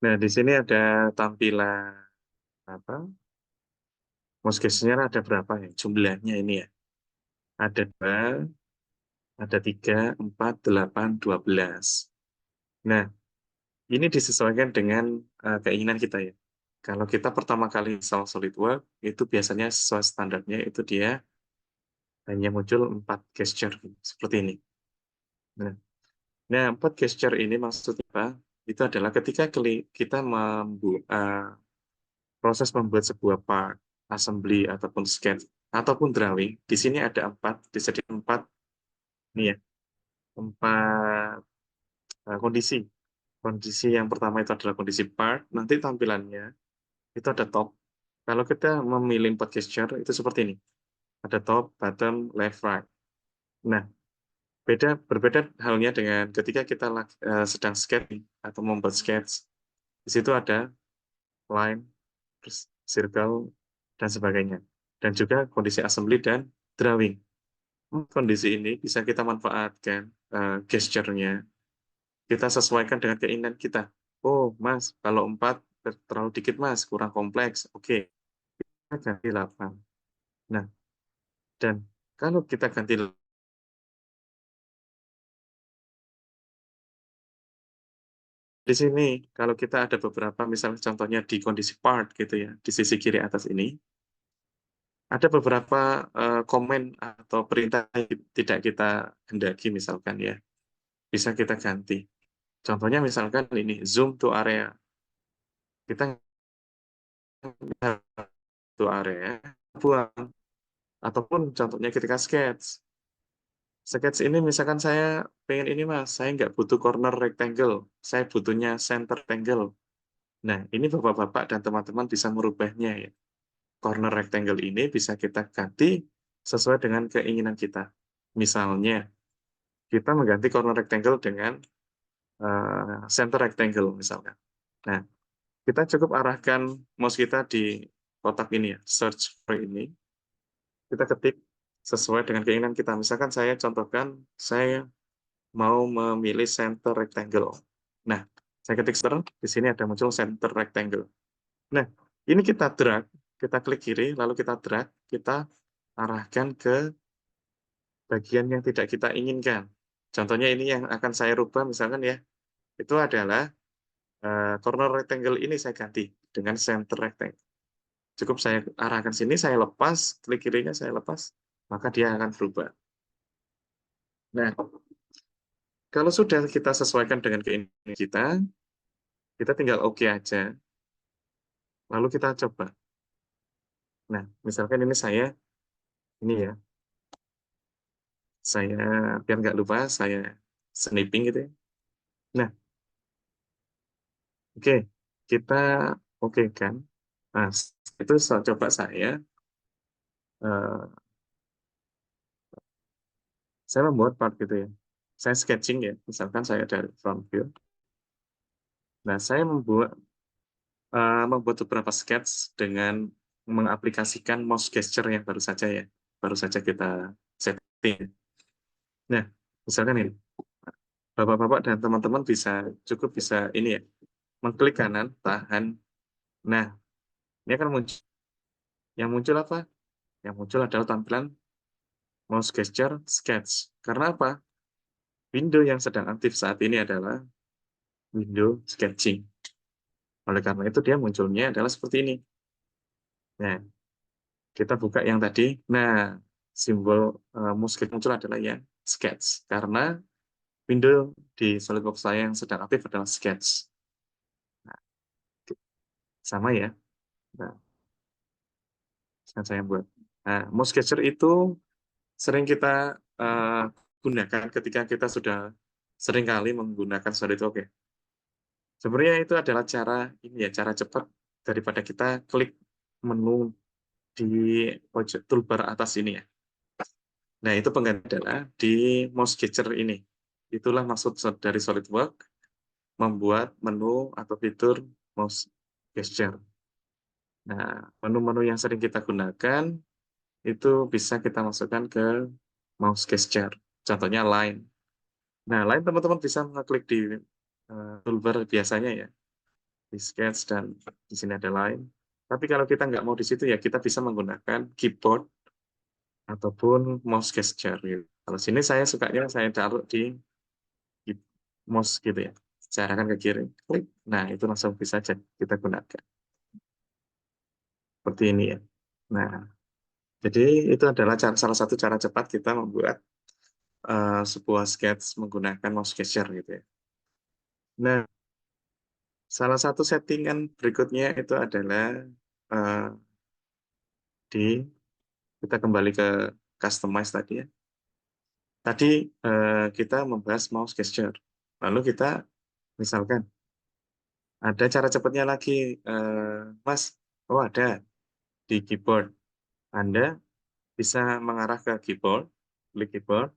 Nah, di sini ada tampilan apa? Mouse gesture ada berapa ya? Jumlahnya ini ya. Ada 2, ada 3, 4, 8, 12. Nah, ini disesuaikan dengan keinginan kita ya. Kalau kita pertama kali install SolidWorks, itu biasanya sesuai standarnya itu dia hanya muncul 4 gesture seperti ini. Nah, 4 gesture ini maksudnya apa? Itu adalah ketika kita proses membuat sebuah part, assembly ataupun sketch ataupun drawing, di sini ada 4, disediakan 4 nih ya, 4 kondisi. Kondisi yang pertama itu adalah kondisi part, nanti tampilannya itu ada top. Kalau kita memilih 4 gesture itu seperti ini. Ada top, bottom, left, right. Nah, berbeda halnya dengan ketika kita sedang sketch atau membuat sketch. Di situ ada line, circle, dan sebagainya. Dan juga kondisi assembly dan drawing. Kondisi ini bisa kita manfaatkan gesture-nya. Kita sesuaikan dengan keinginan kita. Oh, Mas, kalau 4 terlalu dikit, Mas, kurang kompleks. Oke, kita ganti 8. Nah, dan kalau kita ganti di sini, kalau kita ada beberapa, misalnya contohnya di kondisi part gitu ya, di sisi kiri atas ini, ada beberapa komen atau perintah yang tidak kita hendaki misalkan ya, bisa kita ganti. Contohnya misalkan ini, zoom to area. Kita to area, buang. Ataupun contohnya ketika sketch. Sketch ini misalkan saya pengen ini mas, saya nggak butuh corner rectangle, saya butuhnya center rectangle. Nah, ini bapak-bapak dan teman-teman bisa merubahnya ya. Corner rectangle ini bisa kita ganti sesuai dengan keinginan kita. Misalnya, kita mengganti corner rectangle dengan center rectangle misalkan. Nah, kita cukup arahkan mouse kita di kotak ini ya, search for ini. Kita ketik sesuai dengan keinginan kita. Misalkan saya contohkan, saya mau memilih center rectangle. Nah, saya ketik center, di sini ada muncul center rectangle. Nah, ini kita drag, kita klik kiri, lalu kita drag, kita arahkan ke bagian yang tidak kita inginkan. Contohnya ini yang akan saya rubah misalkan ya, itu adalah corner rectangle ini saya ganti dengan center rectangle. Cukup saya arahkan sini, saya lepas, klik kirinya saya lepas, maka dia akan berubah. Nah, kalau sudah kita sesuaikan dengan keinginan kita tinggal oke aja, lalu kita coba. Nah, misalkan ini saya, ini ya, saya biar nggak lupa, saya sniping gitu ya. Nah, oke, kita oke kan. Nah, itu coba eh, saya membuat part gitu ya. Saya sketching ya, misalkan saya dari front view. Nah, saya membuat beberapa sketch dengan mengaplikasikan mouse gesture yang baru saja kita setting. Nah, misalkan ini, bapak-bapak dan teman-teman cukup bisa ini ya, mengklik kanan, tahan. Nah, ini akan muncul. Yang muncul apa? Yang muncul adalah tampilan mouse gesture sketch. Karena apa? Window yang sedang aktif saat ini adalah window sketching. Oleh karena itu dia munculnya adalah seperti ini. Nah, kita buka yang tadi. Nah, simbol mouse gesture muncul adalah yang sketch. Karena window di SolidWorks saya yang sedang aktif adalah sketch. Nah, sama ya. Nah, yang saya buat. Nah, mouse gesture itu sering kita gunakan ketika kita sudah sering kali menggunakan SolidWorks ya. Sebenarnya itu adalah cara cepat daripada kita klik menu di pojok toolbar atas ini ya. Nah, itu pengganti adalah di mouse gesture ini. Itulah maksud dari SolidWorks membuat menu atau fitur mouse gesture. Nah, menu-menu yang sering kita gunakan itu bisa kita masukkan ke mouse gesture. Contohnya line. Nah, line teman-teman bisa mengklik di toolbar biasanya ya. di sketch dan di sini ada line. Tapi kalau kita nggak mau di situ ya kita bisa menggunakan keyboard ataupun mouse gesture gitu. Kalau sini saya sukanya saya taruh di mouse gitu ya. Saya arahkan ke kiri, klik. Nah, itu langsung bisa kita gunakan. Seperti ini ya. Nah, jadi itu adalah salah satu cara cepat kita membuat sebuah sketch menggunakan mouse gesture gitu ya. Nah, salah satu settingan berikutnya itu adalah eh, di kita kembali ke customize tadi ya. Tadi kita membahas mouse gesture. Lalu kita misalkan ada cara cepatnya lagi, Mas. Oh ada di keyboard. Anda bisa mengarah ke keyboard, klik keyboard.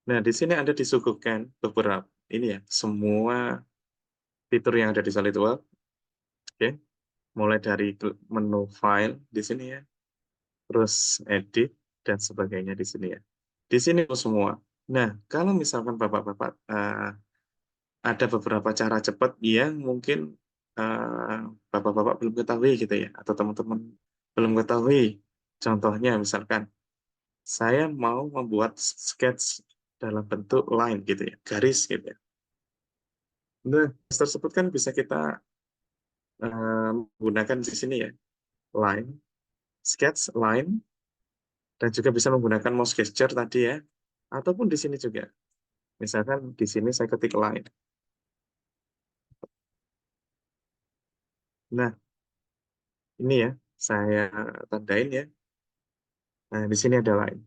Nah di sini Anda disuguhkan beberapa ini ya, semua fitur yang ada di SolidWorks. Oke, mulai dari menu file di sini ya, terus edit dan sebagainya di sini ya. Di sini semua. Nah, kalau misalkan Bapak-bapak ada beberapa cara cepat yang mungkin eh, Bapak-bapak belum ketahui gitu ya, atau teman-teman belum ketahui. Contohnya misalkan saya mau membuat sketch dalam bentuk line gitu ya, garis gitu ya. Nah, tersebut kan bisa kita menggunakan di sini ya, line, sketch, line, dan juga bisa menggunakan mouse gesture tadi ya, ataupun di sini juga. Misalkan di sini saya ketik line. Nah, ini ya, saya tandain ya. Nah, di sini ada line.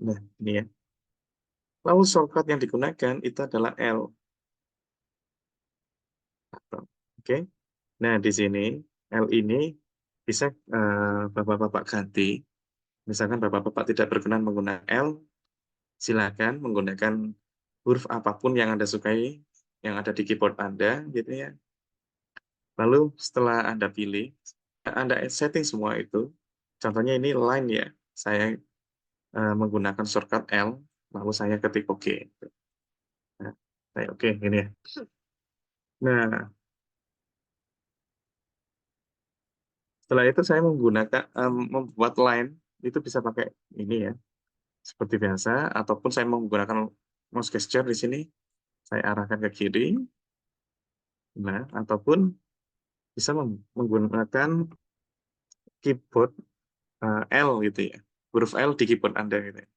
Nah, ini ya. Lalu shortcut yang digunakan itu adalah L. Oke. Nah, di sini L ini bisa Bapak-bapak ganti. Misalkan Bapak-bapak tidak berkenan menggunakan L, silakan menggunakan huruf apapun yang Anda sukai, yang ada di keyboard Anda, gitu ya. Lalu setelah Anda pilih, Anda setting semua itu. Contohnya ini line ya. Saya menggunakan shortcut L, lalu saya ketik OK. Nah, saya OK, ini ya. Nah, setelah itu saya menggunakan membuat line itu bisa pakai ini ya, seperti biasa, ataupun saya menggunakan mouse gesture di sini, saya arahkan ke kiri, nah, ataupun bisa menggunakan keyboard L gitu ya, huruf L di keyboard Anda gitu ya.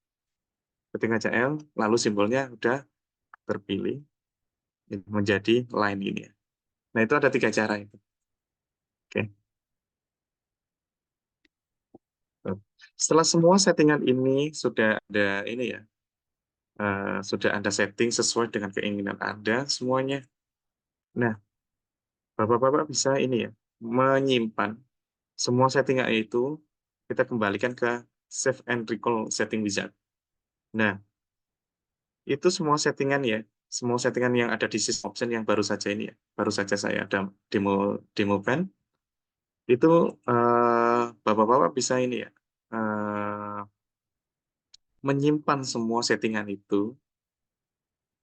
Ketik aja L, lalu simbolnya udah terpilih menjadi line ini ya. Nah itu ada 3 cara itu. Oke. Setelah semua settingan ini sudah ada ini ya, sudah Anda setting sesuai dengan keinginan Anda semuanya. Nah, Bapak-bapak bisa ini ya, menyimpan semua settingan itu, kita kembalikan ke Save and Recall Setting Wizard. Nah, itu semua settingan ya, semua settingan yang ada di system option yang baru saja ini ya, baru saja saya ada demokan, itu Bapak-bapak bisa ini ya, eh, menyimpan semua settingan itu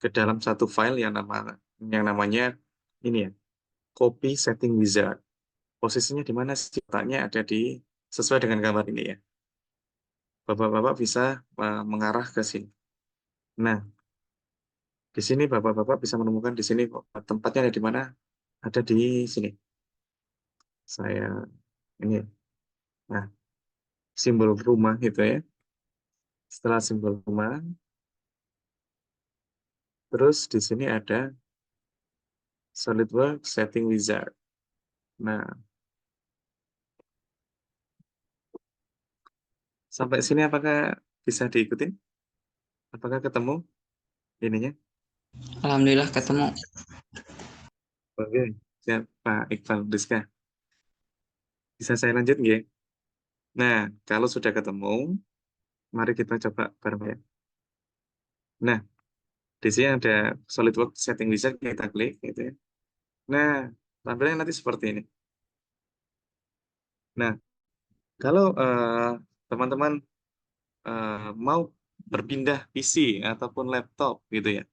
ke dalam satu file yang namanya ini ya, copy setting wizard. Posisinya di mana sih? Letaknya ada di sesuai dengan gambar ini ya. Bapak-bapak bisa mengarah ke sini. Nah, di sini Bapak-bapak bisa menemukan di sini tempatnya ada di mana? Ada di sini. Saya ini. Nah, simbol rumah gitu ya. Setelah simbol rumah, terus di sini ada SolidWorks Setting Wizard. Nah, sampai sini apakah bisa diikutin? Apakah ketemu ininya? Alhamdulillah ketemu. Oke, siap Pak Iqbal Rizka. Bisa saya lanjut nggih? Nah, kalau sudah ketemu, mari kita coba bareng ya. Nah, di sini ada SolidWorks Setting Wizard, kita klik gitu ya. Nah, tampilannya nanti seperti ini. Nah, kalau teman-teman mau berpindah PC ataupun laptop gitu ya,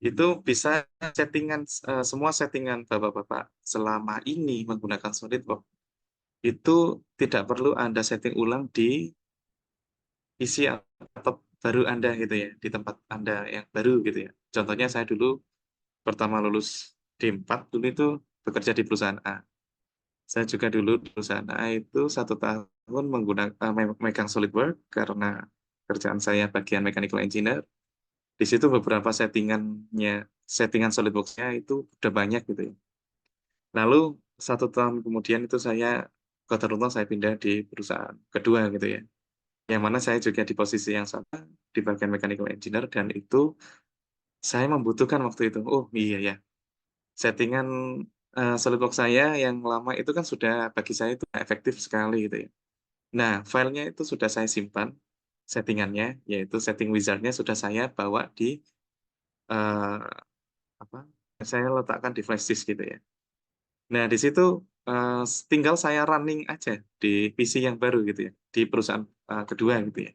itu bisa settingan semua settingan Bapak-bapak selama ini menggunakan SolidWorks itu tidak perlu Anda setting ulang di PC atau baru Anda gitu ya, di tempat Anda yang baru gitu ya. Contohnya saya dulu pertama lulus D4 dulu itu bekerja di perusahaan A. Saya juga dulu di perusahaan A itu 1 tahun menggunakan megang SolidWorks karena kerjaan saya bagian mechanical engineer. Di situ beberapa settingan SolidWorks-nya itu udah banyak gitu ya. Lalu 1 tahun kemudian itu saya keteruntung saya pindah di perusahaan kedua gitu ya. Yang mana saya juga di posisi yang sama di bagian mechanical engineer dan itu saya membutuhkan waktu itu. Oh iya ya, settingan SolidWorks saya yang lama itu kan sudah bagi saya itu efektif sekali gitu ya. Nah, filenya itu sudah saya simpan settingannya, yaitu setting wizard-nya sudah saya bawa di eh, apa? Saya letakkan di flash disk gitu ya. Nah, di situ tinggal saya running aja di PC yang baru gitu ya, di perusahaan kedua gitu ya.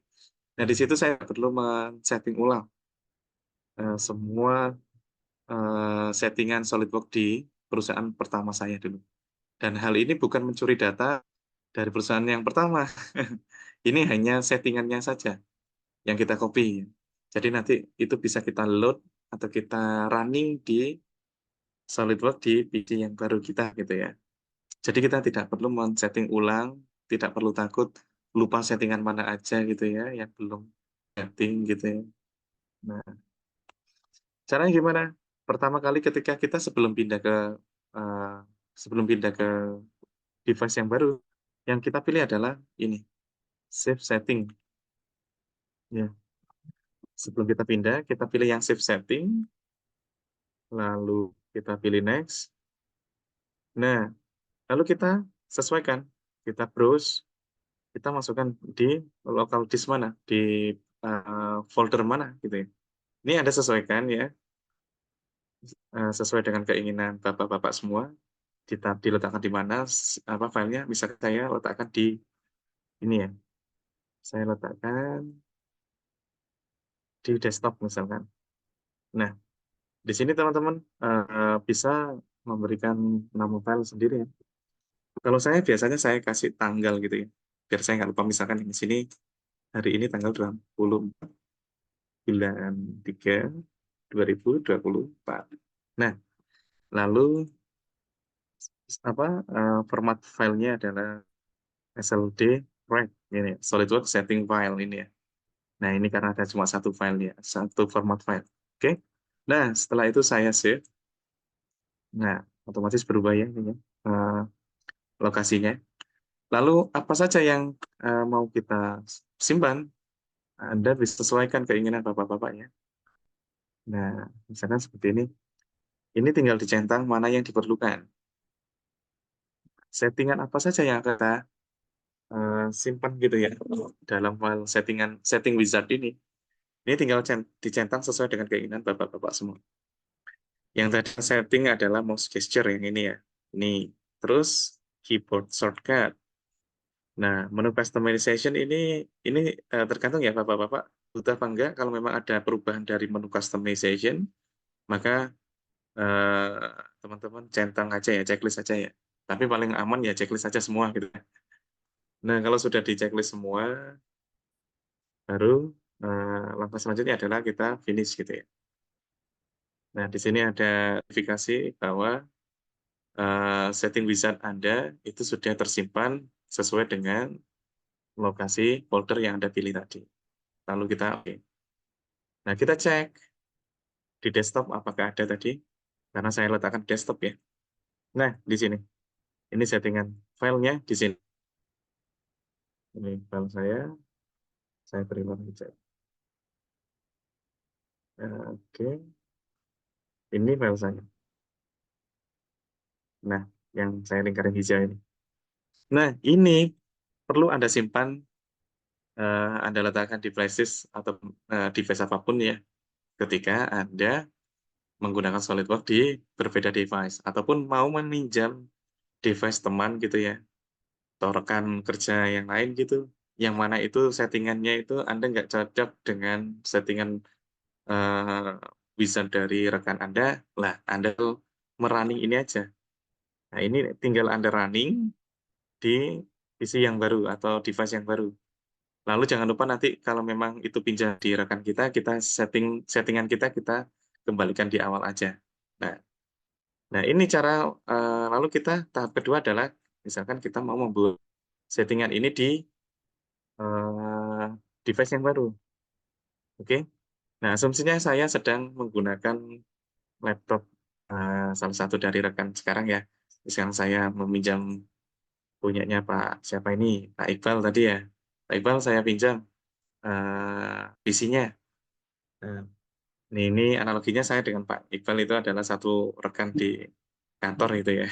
Nah, di situ saya perlu men-setting ulang semua settingan SolidWorks di perusahaan pertama saya dulu. Dan hal ini bukan mencuri data dari perusahaan yang pertama. Ini hanya settingannya saja yang kita copy. Jadi nanti itu bisa kita load atau kita running di SolidWorks di PC yang baru kita gitu ya. Jadi kita tidak perlu men-setting ulang, tidak perlu takut lupa settingan mana aja gitu ya yang belum setting gitu ya. Nah, caranya gimana? Pertama kali ketika kita eh, sebelum pindah ke device yang baru, yang kita pilih adalah ini, save setting. Ya, sebelum kita pindah, kita pilih yang save setting, lalu kita pilih next. Nah, lalu kita sesuaikan, kita browse, kita masukkan di local disk mana, di folder mana gitu ya. Ini Anda sesuaikan ya, sesuai dengan keinginan Bapak-bapak semua, diletakkan di mana apa filenya, misalkan saya letakkan di ini ya, saya letakkan di desktop misalkan. Nah, di sini teman-teman bisa memberikan nama file sendiri ya. Kalau saya biasanya saya kasih tanggal gitu ya, biar saya nggak lupa. Misalkan di sini hari ini tanggal 24/3/2024. Nah, lalu apa format filenya adalah SLD right ini SolidWorks setting file ini ya. Nah, ini karena ada cuma satu file ya, satu format file. Oke. Nah, setelah itu saya save. Nah, otomatis berubah ya ini, lokasinya. Lalu apa saja yang mau kita simpan, Anda bisa sesuaikan keinginan Bapak-bapak ya. Nah, misalkan seperti ini. Ini tinggal dicentang mana yang diperlukan. Settingan apa saja yang kita simpan gitu ya dalam file setting wizard ini. Ini tinggal dicentang sesuai dengan keinginan Bapak-bapak semua. Yang tadi setting adalah mouse gesture yang ini ya. Ini. Terus keyboard shortcut. Nah, menu customization ini tergantung ya Bapak-bapak butuh apa enggak. Kalau memang ada perubahan dari menu customization, maka teman-teman centang aja ya, checklist aja ya. Tapi paling aman ya checklist aja semua gitu. Nah, kalau sudah di checklist semua, baru langkah selanjutnya adalah kita finish gitu ya. Nah, di sini ada verifikasi bahwa setting wizard Anda itu sudah tersimpan sesuai dengan lokasi folder yang Anda pilih tadi. Lalu kita oke. Nah, kita cek di desktop apakah ada tadi, karena saya letakkan desktop ya. Nah, di sini. Ini settingan filenya di sini. Ini file saya beri lagi cek. Oke, ini file saya. Nah, yang saya lingkarin hijau ini. Nah, ini perlu Anda simpan, Anda letakkan di flash atau device apapun ya, ketika Anda menggunakan SolidWorks di berbeda device, ataupun mau meminjam device teman gitu ya, atau rekan kerja yang lain gitu, yang mana itu settingannya itu Anda nggak cocok dengan settingan wizard dari rekan Anda, lah Anda merunning ini aja. Nah, ini tinggal Anda running di PC yang baru atau device yang baru. Lalu jangan lupa nanti kalau memang itu pinjam di rekan kita settingan kita kembalikan di awal aja. Nah, ini cara lalu kita tahap kedua adalah misalkan kita mau membuat settingan ini di device yang baru. Oke. Nah, asumsinya saya sedang menggunakan laptop salah satu dari rekan sekarang ya. Sekarang saya meminjam punyanya Pak siapa ini? Pak Iqbal tadi ya. Pak Iqbal saya pinjam PC-nya. Nah, ini analoginya saya dengan Pak Iqbal itu adalah satu rekan di kantor itu ya.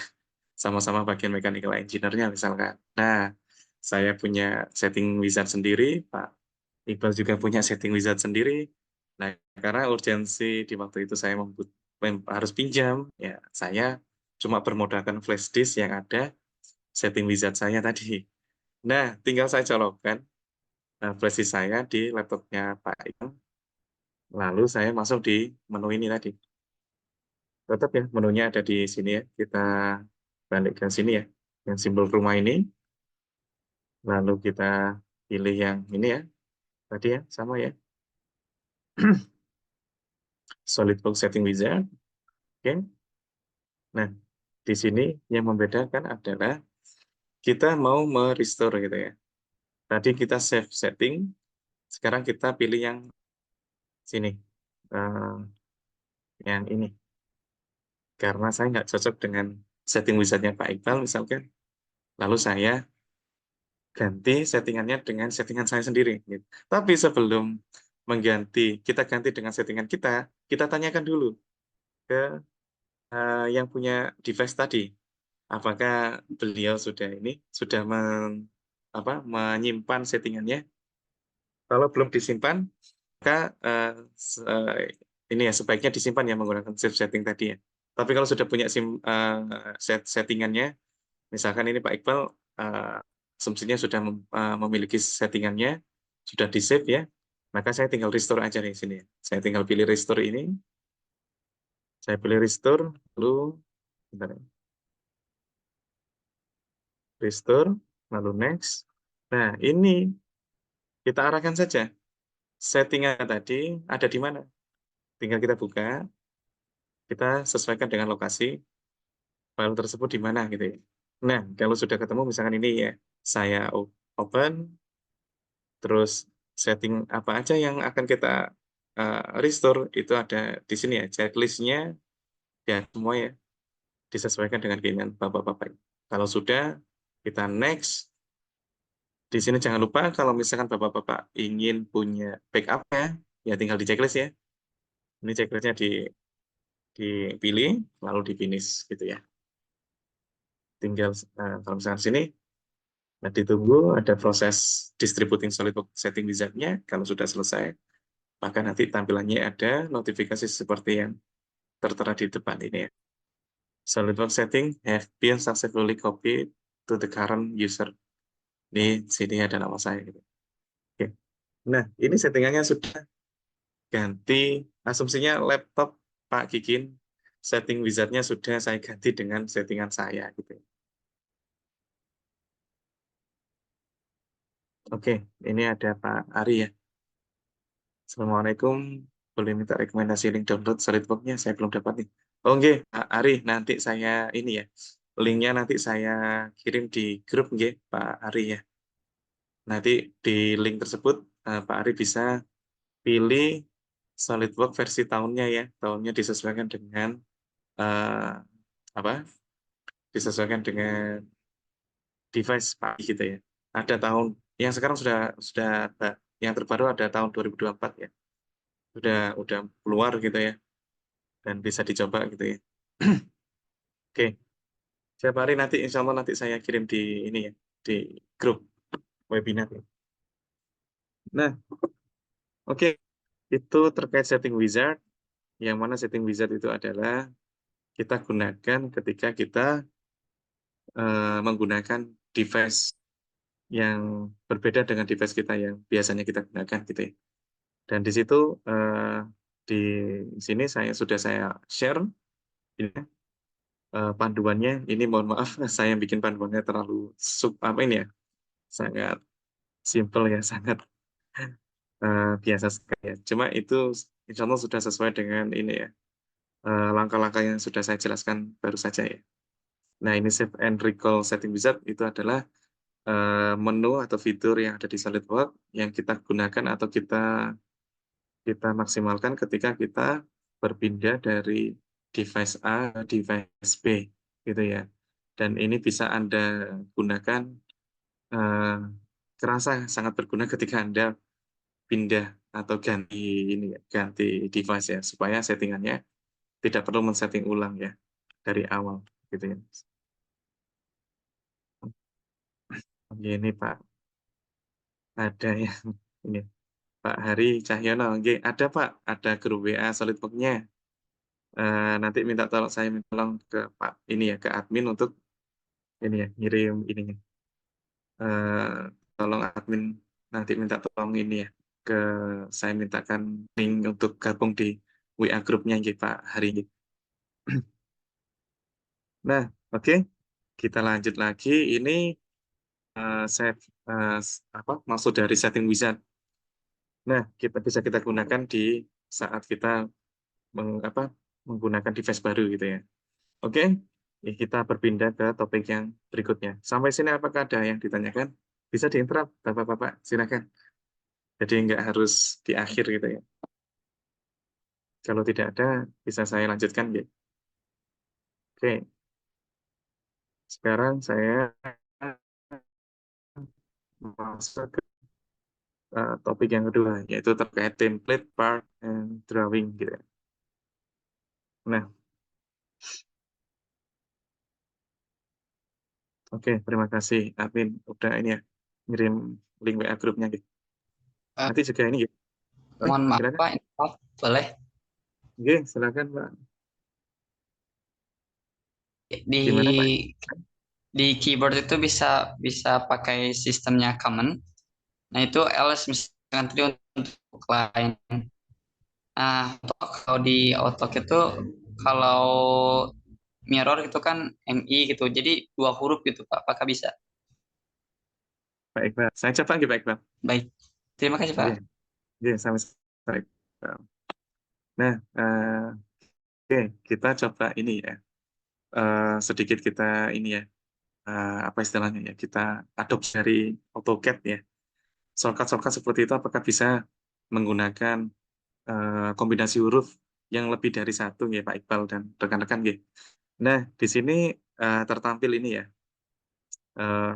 Sama-sama bagian mechanical engineer-nya misalkan. Nah, saya punya setting wizard sendiri, Pak Iqbal juga punya setting wizard sendiri. Nah, karena urgensi di waktu itu saya harus pinjam, ya saya cuma bermodalkan flash disk yang ada setting wizard saya tadi. Nah, tinggal saya colokkan flash disk saya di laptopnya Pak Iqbal, lalu saya masuk di menu ini tadi. Tetap ya, menunya ada di sini ya. Kita balik ke sini ya, yang simbol rumah ini. Lalu kita pilih yang ini ya, tadi ya, sama ya. SolidWorks Setting Wizard. Oke. Nah, di sini yang membedakan adalah kita mau merestore gitu ya. Tadi kita save setting, sekarang kita pilih yang sini, yang ini. Karena saya nggak cocok dengan setting wizardnya Pak Iqbal misalkan, lalu saya ganti settingannya dengan settingan saya sendiri. Gitu. Tapi sebelum kita ganti dengan settingan kita tanyakan dulu ke yang punya device tadi, apakah beliau sudah menyimpan settingannya. Kalau belum disimpan, maka ini ya sebaiknya disimpan ya menggunakan save setting tadi ya. Tapi kalau sudah punya settingannya, misalkan ini Pak Iqbal asumsinya sudah memiliki settingannya, sudah di save ya, maka saya tinggal restore aja di sini. Saya tinggal pilih restore ini, saya pilih restore, lalu bentar ya. Restore, lalu next. Nah, ini kita arahkan saja. Settingan tadi ada di mana? Tinggal kita buka, kita sesuaikan dengan lokasi file tersebut di mana gitu ya. Nah, kalau sudah ketemu misalkan ini ya, saya open, terus setting apa aja yang akan kita restore itu ada di sini ya, checklist-nya ya semua ya disesuaikan dengan keinginan Bapak-Bapak. Kalau sudah, kita next. Di sini jangan lupa kalau misalkan Bapak-Bapak ingin punya backup-nya, ya tinggal di checklist ya. Ini checklist-nya dipilih, lalu di finish gitu ya. Tinggal kalau misalkan sini, nah ditunggu ada proses distributing SolidWorks setting wizard-nya. Kalau sudah selesai, maka nanti tampilannya ada notifikasi seperti yang tertera di depan ini ya. SolidWorks setting have been successfully copied to the current user. Ini sini ada nama saya gitu. Oke. Nah, ini settingannya sudah ganti. Asumsinya laptop Pak Kikin setting wizard-nya sudah saya ganti dengan settingan saya gitu. Oke, ini ada Pak Ari ya. Assalamualaikum. Boleh minta rekomendasi link download SolidWorks-nya? Saya belum dapat nih. Oh, nggih, Pak Ari, nanti saya ini ya. Linknya nanti saya kirim di grup nggih, Pak Ari ya. Nanti di link tersebut Pak Ari bisa pilih SolidWorks versi tahunnya ya. Tahunnya disesuaikan dengan eh, apa? Disesuaikan dengan device Pak gitu ya. Ada tahun yang sekarang sudah yang terbaru ada tahun 2024 ya. Udah keluar gitu ya dan bisa dicoba gitu ya. Oke, siap hari nanti insya Allah nanti saya kirim di ini ya di grup webinar. Nah, oke, itu terkait setting wizard. Yang mana setting wizard itu adalah kita gunakan ketika kita menggunakan device yang berbeda dengan device kita yang biasanya kita gunakan gitu ya. Dan di situ di sini sudah saya share ini panduannya. Ini mohon maaf saya bikin panduannya terlalu apa ini ya, sangat simple ya, sangat biasa sekali ya. Cuma itu insya Allah sudah sesuai dengan ini ya, langkah-langkah yang sudah saya jelaskan baru saja ya. Nah, ini Save and Recall Setting Wizard itu adalah menu atau fitur yang ada di SolidWorks yang kita gunakan atau kita maksimalkan ketika kita berpindah dari device A ke device B, gitu ya. Dan ini bisa Anda gunakan, kerasa sangat berguna ketika Anda pindah atau ganti ini ya, ganti device ya, supaya settingannya tidak perlu men-setting ulang ya dari awal, gitu ya. Oke, ini Pak, ada yang ini Pak Hari Cahyono, nggih, ada Pak, ada grup WA SolidWorks-nya. Nanti saya minta tolong ke Pak ini ya, ke admin untuk ini ya, ngirim ininya. Tolong admin nanti minta tolong ini ya, saya mintakan link untuk gabung di WA grupnya nggih Pak Hari ini. Nah, oke, kita lanjut lagi. Ini maksud dari setting wizard. Nah, kita gunakan di saat kita menggunakan device baru gitu ya. Oke, ya, kita berpindah ke topik yang berikutnya. Sampai sini apakah ada yang ditanyakan? Bisa diinterrupt, Bapak-Bapak, silakan. Jadi nggak harus di akhir gitu ya. Kalau tidak ada, bisa saya lanjutkan ya. Oke, sekarang saya masuk ke topik yang kedua, yaitu terkait template, part, and drawing gitu ya. Nah, oke, terima kasih admin udah ini ya, ngirim link WA grupnya gitu. Eh, Nanti juga ini gitu. Mohon maaf Silakan. Pak, info, boleh Oke, silakan Pak. di Gimana Pak? di keyboard itu bisa bisa pakai sistemnya command. Nah itu ls misalkan tadi untuk lain. Nah kalau di Outlook itu kalau mirror itu kan MI gitu, jadi dua huruf gitu Pak. Apakah bisa? Pak Iqbal. Saya coba lagi Pak Iqbal. Baik, terima kasih Oke, Pak. oke, sama Pak Iqbal. Nah, oke, kita coba ini ya. Sedikit kita ini ya, apa istilahnya ya, kita adopsi dari AutoCAD ya. Shortcut-shortcut seperti itu apakah bisa menggunakan kombinasi huruf yang lebih dari satu ya Pak Iqbal dan rekan-rekan ya. Nah, di sini tertampil ini ya,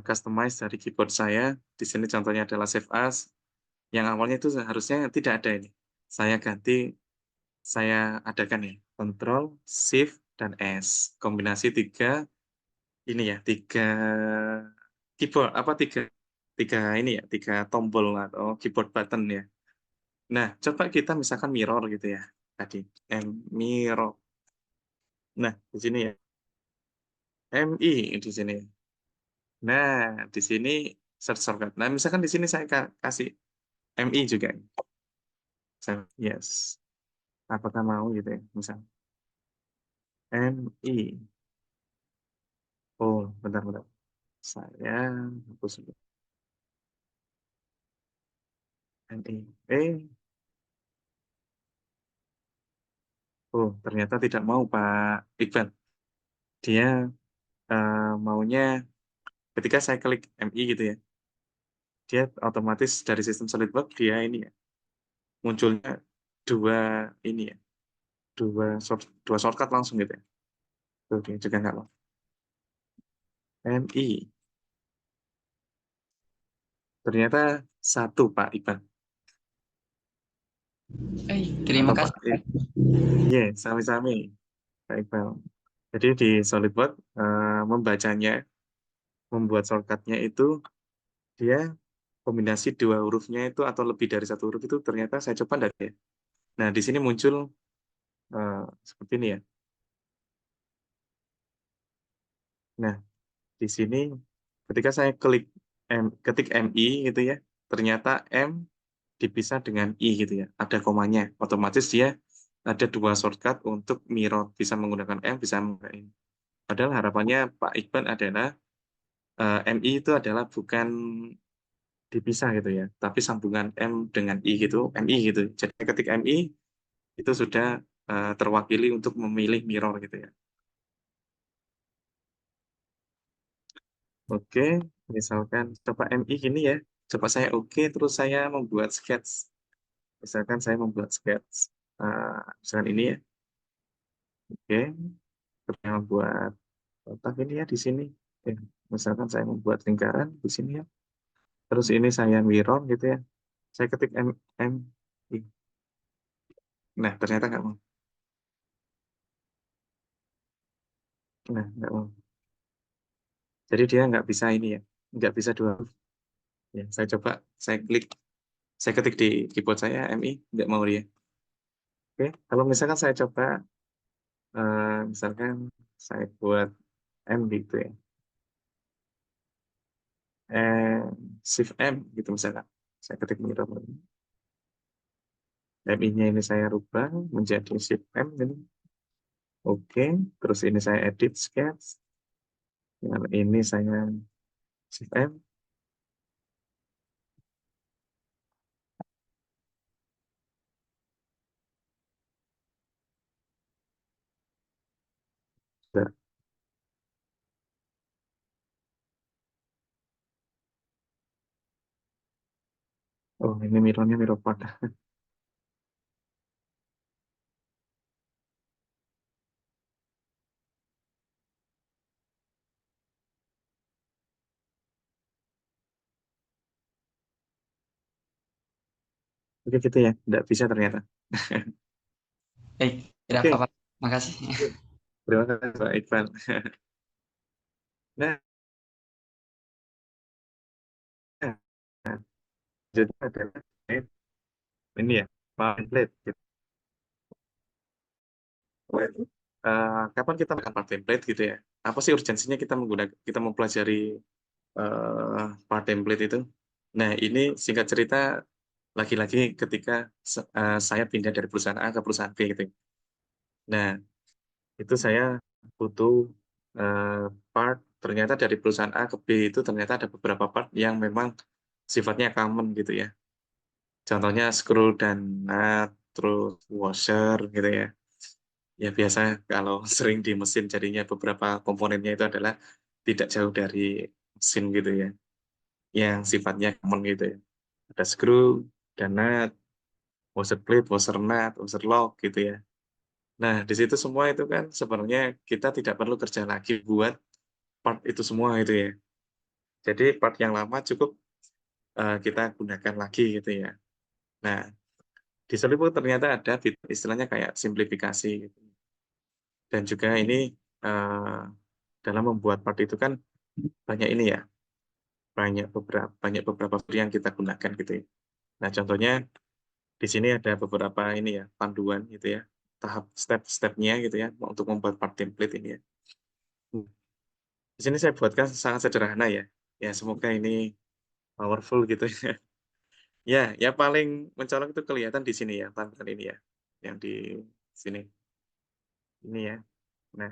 customize dari keyboard saya. Di sini contohnya adalah Save As, yang awalnya itu seharusnya tidak ada ini. Saya adakan ya, Control, Shift, dan S. Kombinasi ini ya, keyboard, tiga tombol atau keyboard button ya. Nah, coba kita misalkan mirror gitu ya, tadi, mirror. Nah, di sini ya, MI di sini. Nah, di sini search shortcut. Nah, misalkan di sini saya kasih MI juga. Yes. Apakah mau gitu ya, misal MI. Oh, bentar-bentar. Saya hapus dulu. MI. Oh, ternyata tidak mau Pak Iqbal. Dia maunya ketika saya klik MI gitu ya, dia otomatis dari sistem SolidWorks dia ini ya, munculnya dua ini ya, dua shortcut langsung gitu ya. Tuh, dia juga nggak mau. MI. Ternyata satu Pak Iqbal. Terima Atau Pak, kasih. iya, sami-sami Pak Iqbal. Jadi di SolidWorks membacanya, membuat shortcutnya itu dia kombinasi dua hurufnya itu atau lebih dari satu huruf itu ternyata saya coba enggak ya. Nah, di sini muncul seperti ini ya. Nah, di sini ketika saya ketik MI gitu ya, ternyata M dipisah dengan I gitu ya. Ada komanya. Otomatis dia ada dua shortcut untuk mirror, bisa menggunakan M, bisa menggunakan I. Padahal harapannya Pak Iqbal adalah MI itu adalah bukan dipisah gitu ya, tapi sambungan M dengan I gitu, MI gitu. Jadi ketik MI itu sudah terwakili untuk memilih mirror gitu ya. Oke, misalkan coba MI gini ya, coba saya oke, terus saya membuat sketch. Misalkan saya membuat sketch, misalkan ini ya, oke, terus saya membuat kotak ini ya di sini. Eh, misalkan saya membuat lingkaran di sini ya, terus ini saya mirror gitu ya, saya ketik M, I. Nah ternyata nggak mau. Nah nggak mau. Jadi dia nggak bisa ini ya, nggak bisa dua huruf. Ya, saya coba, saya klik, saya ketik di keyboard saya MI, nggak mau dia. Oke, kalau misalkan saya coba, misalkan saya buat M gitu ya, shift M gitu misalkan, saya ketik mirror, MI-nya ini saya rubah menjadi shift M ini. Oke, terus ini saya edit sketch, yang ini saya shift M. Nah, oh ini mirrornya mirror part. Oke gitu ya, nggak bisa ternyata. Baik, tidak Oke, apa-apa. Makasih. terima kasih Pak Iqbal. Nah, jadi adalah ini ya, template. Gitu. Kapan kita makan part template gitu ya? Apa sih urgensinya kita menggunakan, kita mempelajari part template itu? Nah, ini singkat cerita lagi-lagi ketika saya pindah dari perusahaan A ke perusahaan B gitu. Nah, itu saya butuh eh, part, ternyata dari perusahaan A ke B itu ternyata ada beberapa part yang memang sifatnya common gitu ya. Contohnya screw dan nut, terus washer gitu ya. Ya biasa kalau sering di mesin jadinya beberapa komponennya itu adalah tidak jauh dari mesin gitu ya. Yang sifatnya common gitu ya. Ada screw, dan nut, washer plate, washer nut, washer lock gitu ya. Nah, di situ semua itu kan sebenarnya kita tidak perlu kerja lagi buat part itu semua itu ya. Jadi part yang lama cukup kita gunakan lagi gitu ya. Nah, di Solid ternyata ada istilahnya kayak simplifikasi gitu. Dan juga ini dalam membuat part itu kan banyak ini ya, banyak beberapa fitur yang kita gunakan gitu ya. Nah, contohnya di sini ada beberapa ini ya, panduan gitu ya, tahap step-stepnya gitu ya untuk membuat part template ini ya. Di sini saya buatkan sangat sederhana ya. Ya, semoga ini powerful gitu ya. Ya, yang paling mencolok itu kelihatan di sini ya, tampilan ini ya. Yang di sini. Ini ya. Nah,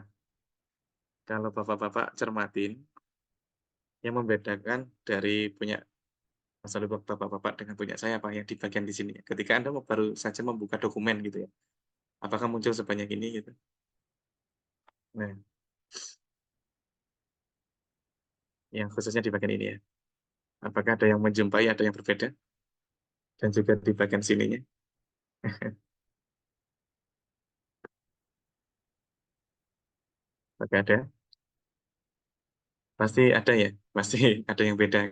kalau Bapak-bapak cermatin, yang membedakan dari punya Mas Alibab Bapak-bapak dengan punya saya apa yang di bagian di sini ya. Ketika Anda baru saja membuka dokumen gitu ya. Apakah muncul sebanyak ini gitu? Nah, yang khususnya di bagian ini ya. Apakah ada yang menjumpai, ada yang berbeda? Dan juga di bagian sininya. Apakah ada? Pasti ada ya. Pasti ada yang beda.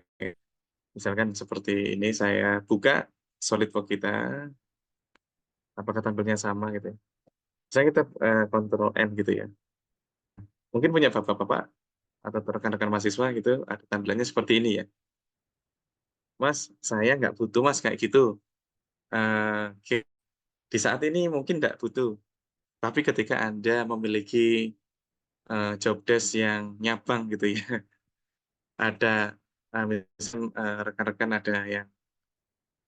Misalkan seperti ini saya buka SolidWorks kita, apakah tampilnya sama gitu ya. Saya kita Ctrl N gitu ya. Mungkin punya bapak-bapak atau rekan-rekan mahasiswa gitu, ada tampilannya seperti ini ya. Mas, saya nggak butuh mas kayak gitu. Oke. Di saat ini mungkin nggak butuh. Tapi ketika Anda memiliki job desk yang nyabang gitu ya, ada misalkan rekan-rekan ada yang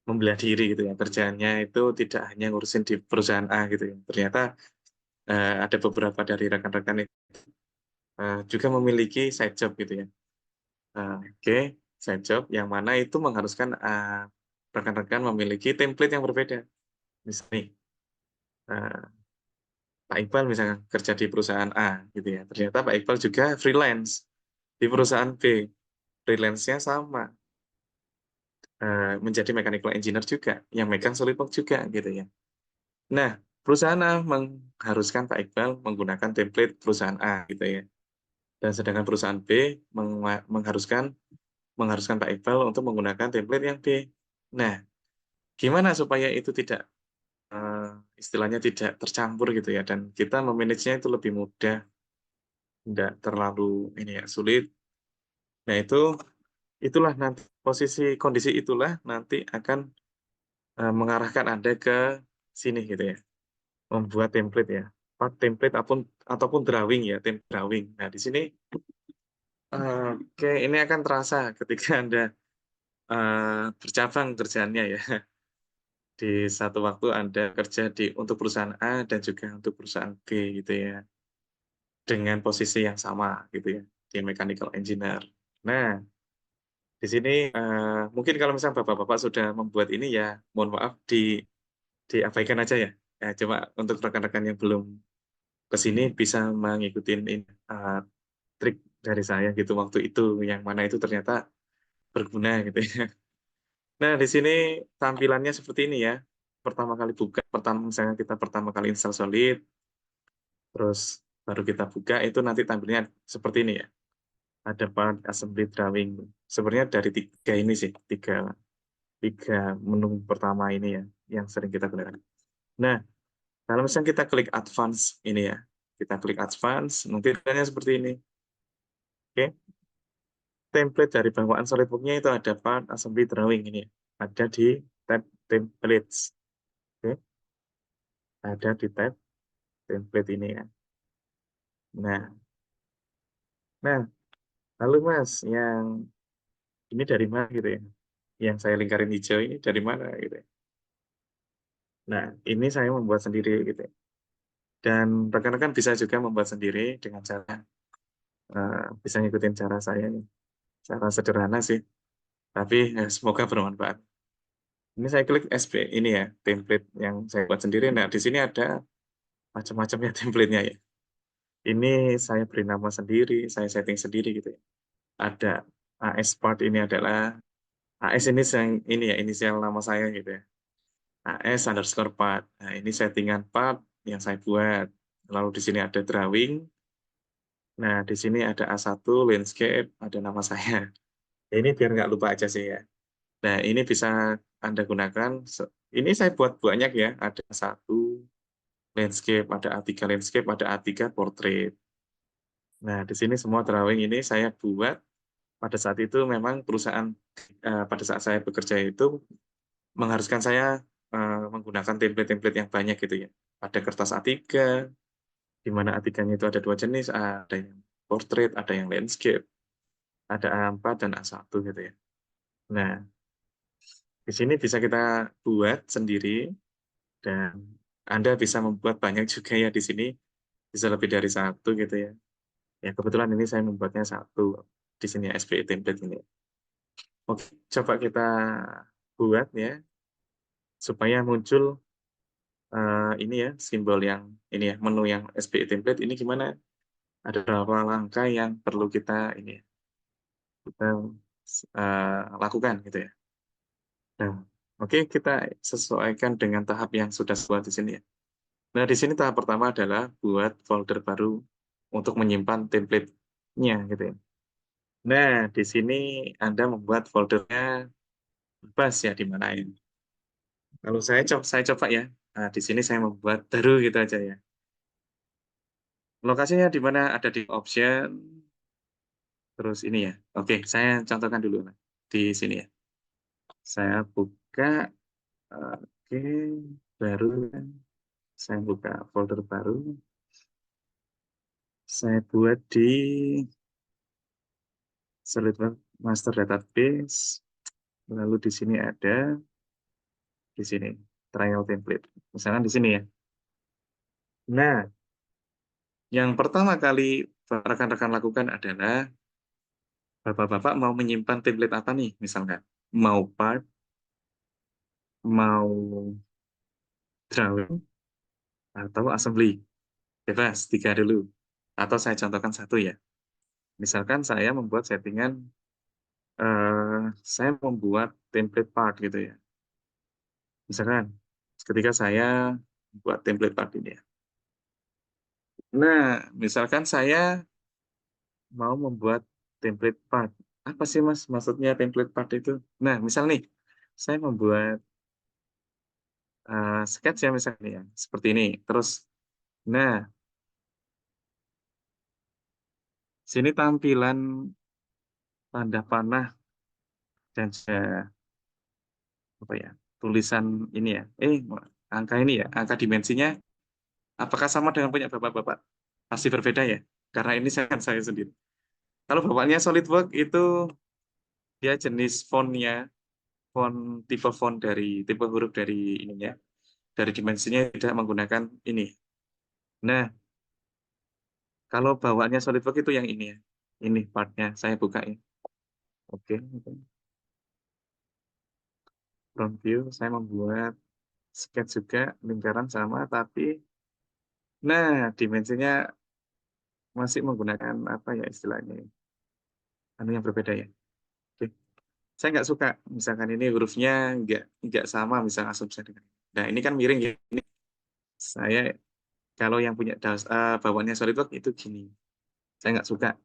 membelah diri gitu ya. Kerjaannya itu tidak hanya ngurusin di perusahaan A gitu ya. Ternyata ada beberapa dari rekan-rekan itu juga memiliki side job gitu ya. Oke, side job yang mana itu mengharuskan rekan-rekan memiliki template yang berbeda. Misalnya nih, Pak Iqbal misalnya kerja di perusahaan A gitu ya. Ternyata Pak Iqbal juga freelance di perusahaan B. Freelance-nya sama, menjadi mechanical engineer juga, yang megang SolidWorks juga gitu ya. Nah, perusahaan A mengharuskan Pak Iqbal menggunakan template perusahaan A gitu ya. Dan sedangkan perusahaan B mengharuskan mengharuskan Pak Iqbal untuk menggunakan template yang B. Nah, gimana supaya itu tidak istilahnya tidak tercampur gitu ya, dan kita memanagenya itu lebih mudah, tidak terlalu ini ya sulit. Nah, itulah nanti kondisi itulah nanti akan mengarahkan Anda ke sini gitu ya, membuat template ya, template ataupun drawing ya, template drawing. Nah, di sini oke, ini akan terasa ketika Anda bercabang kerjaannya ya. Di satu waktu Anda kerja untuk perusahaan A dan juga untuk perusahaan B gitu ya, dengan posisi yang sama gitu ya, di mechanical engineer. Nah, di sini mungkin kalau misalnya Bapak-Bapak sudah membuat ini ya, mohon maaf diabaikan aja ya. Cuma untuk rekan-rekan yang belum ke sini bisa mengikuti trik dari saya gitu waktu itu, yang mana itu ternyata berguna gitu ya. Nah, di sini tampilannya seperti ini ya. Misalnya kita pertama kali install Solid, terus baru kita buka, itu nanti tampilnya seperti ini ya. Ada part assembly drawing. Sebenarnya dari tiga ini sih, tiga menu pertama ini ya, yang sering kita gunakan. Nah, kalau misalnya kita klik advance ini ya, kita klik advance, nanti tampilannya seperti ini. Oke, template dari bawaan SolidWorks-nya itu ada part assembly drawing ini ya. Ada di tab templates. Oke, ada di tab template ini ya. Nah, nah, lalu Mas, yang ini dari mana gitu ya? Yang saya lingkarin hijau ini dari mana gitu ya? Nah, ini saya membuat sendiri gitu ya. Dan rekan-rekan bisa juga membuat sendiri dengan cara bisa ngikutin cara saya nih. Cara sederhana sih, tapi semoga bermanfaat. Ini saya klik SP ini ya, template yang saya buat sendiri. Nah, di sini ada macam-macamnya template-nya ya. Ini saya beri nama sendiri, saya setting sendiri gitu ya. Ada AS part ini adalah AS ini ya inisial nama saya gitu ya. AS_part. Nah, ini settingan part yang saya buat. Lalu di sini ada drawing. Nah, di sini ada A1 landscape, ada nama saya. Ini biar nggak lupa aja sih ya. Nah, ini bisa Anda gunakan. Ini saya buat banyak ya. Ada satu landscape, ada A3 landscape, ada A3 portrait. Nah, di sini semua drawing ini saya buat pada saat itu memang perusahaan pada saat saya bekerja itu mengharuskan saya menggunakan template-template yang banyak gitu ya. Ada kertas A3, di mana A3-nya itu ada dua jenis, ada yang portrait, ada yang landscape, ada A4 dan A1 gitu ya. Nah, di sini bisa kita buat sendiri dan Anda bisa membuat banyak juga ya di sini, bisa lebih dari satu gitu ya. Ya kebetulan ini saya membuatnya satu di sini SPE template ini. Oke, coba kita buat ya supaya muncul ini ya simbol yang ini ya menu yang SPE template ini gimana? Ada beberapa langkah yang perlu kita ini ya, kita lakukan gitu ya. Nah, oke kita sesuaikan dengan tahap yang sudah buat di sini ya. Nah, di sini tahap pertama adalah buat folder baru untuk menyimpan template-nya gitu ya. Nah, di sini Anda membuat foldernya bebas ya di mana ini. Kalau saya coba ya. Nah, di sini saya membuat baru gitu aja ya. Lokasinya di mana ada di option, terus ini ya. Oke, saya contohkan dulu Mas, di sini ya. Saya buka, oke, baru, saya buka folder baru, saya buat di SolidWorks Master Database, lalu di sini ada di sini, trial template. Misalkan di sini ya. Nah, yang pertama kali rekan-rekan lakukan adalah Bapak-bapak mau menyimpan template apa nih misalkan? Mau part, mau drawing, atau assembly? Bebas, tiga dulu. Atau saya contohkan satu ya. Misalkan saya membuat settingan, saya membuat template part gitu ya. Misalkan ketika saya buat template part ini ya. Nah, misalkan saya mau membuat template part. Apa sih Mas maksudnya template part itu? Nah, misal nih, saya membuat sketch ya misalnya ya, seperti ini. Terus, nah, sini tampilan tanda panah dan juga apa ya, tulisan ini ya. Angka ini ya, angka dimensinya apakah sama dengan punya Bapak-bapak? Pasti berbeda ya, karena ini saya sendiri. Kalau bapaknya SolidWorks itu dia jenis fontnya, tipe font dari tipe huruf dari ininya, dari dimensinya tidak menggunakan ini. Nah, kalau bawaannya SolidWorks itu yang ini ya. Ini partnya, saya buka ya. Oke, front view, saya membuat sketch juga, lingkaran sama, tapi nah dimensinya masih menggunakan apa ya istilahnya, anu yang berbeda ya. Oke. Saya nggak suka, misalkan ini hurufnya nggak sama, misalnya asumsi dengan. Nah ini kan miring ya. Ini saya kalau yang punya bawaannya SolidWorks itu gini. Saya nggak suka.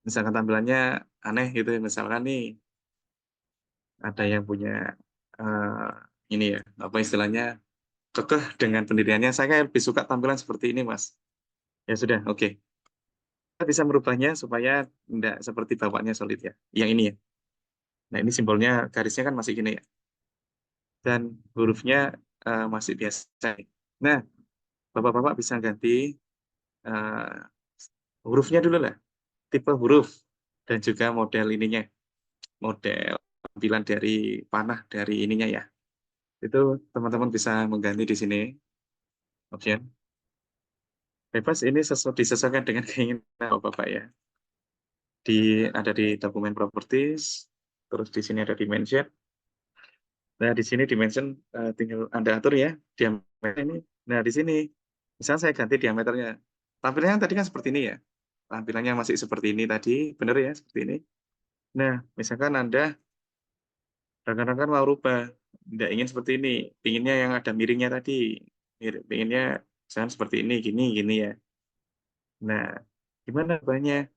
Misalkan tampilannya aneh gitu, misalkan nih ada yang punya eh, ini ya, apa istilahnya kekeh dengan pendiriannya. Saya lebih suka tampilan seperti ini, Mas. Ya sudah, oke. Kita bisa merubahnya supaya tidak seperti bawahnya solid ya. Yang ini ya. Nah, ini simbolnya garisnya kan masih gini ya. Dan hurufnya masih biasa. Nah, Bapak-bapak bisa ganti eh, hurufnya dulu lah. Tipe huruf dan juga model ininya. Model tampilan dari panah dari ininya ya. Itu teman-teman bisa mengganti di sini option. Bebas ini disesuaikan dengan keinginan Bapak ya. Ada di dokumen properties, terus di sini ada dimension. Nah, di sini dimension tinggal Anda atur ya, diameter ini. Nah, di sini misalnya saya ganti diameternya. Tampilannya tadi kan seperti ini ya. Tampilannya masih seperti ini tadi, benar ya, seperti ini. Nah, misalkan Anda rekan-rekan mau rubah, tidak ingin seperti ini, inginnya yang ada miringnya tadi. Inginnya misalnya seperti ini, gini, gini ya. Nah, gimana banyak?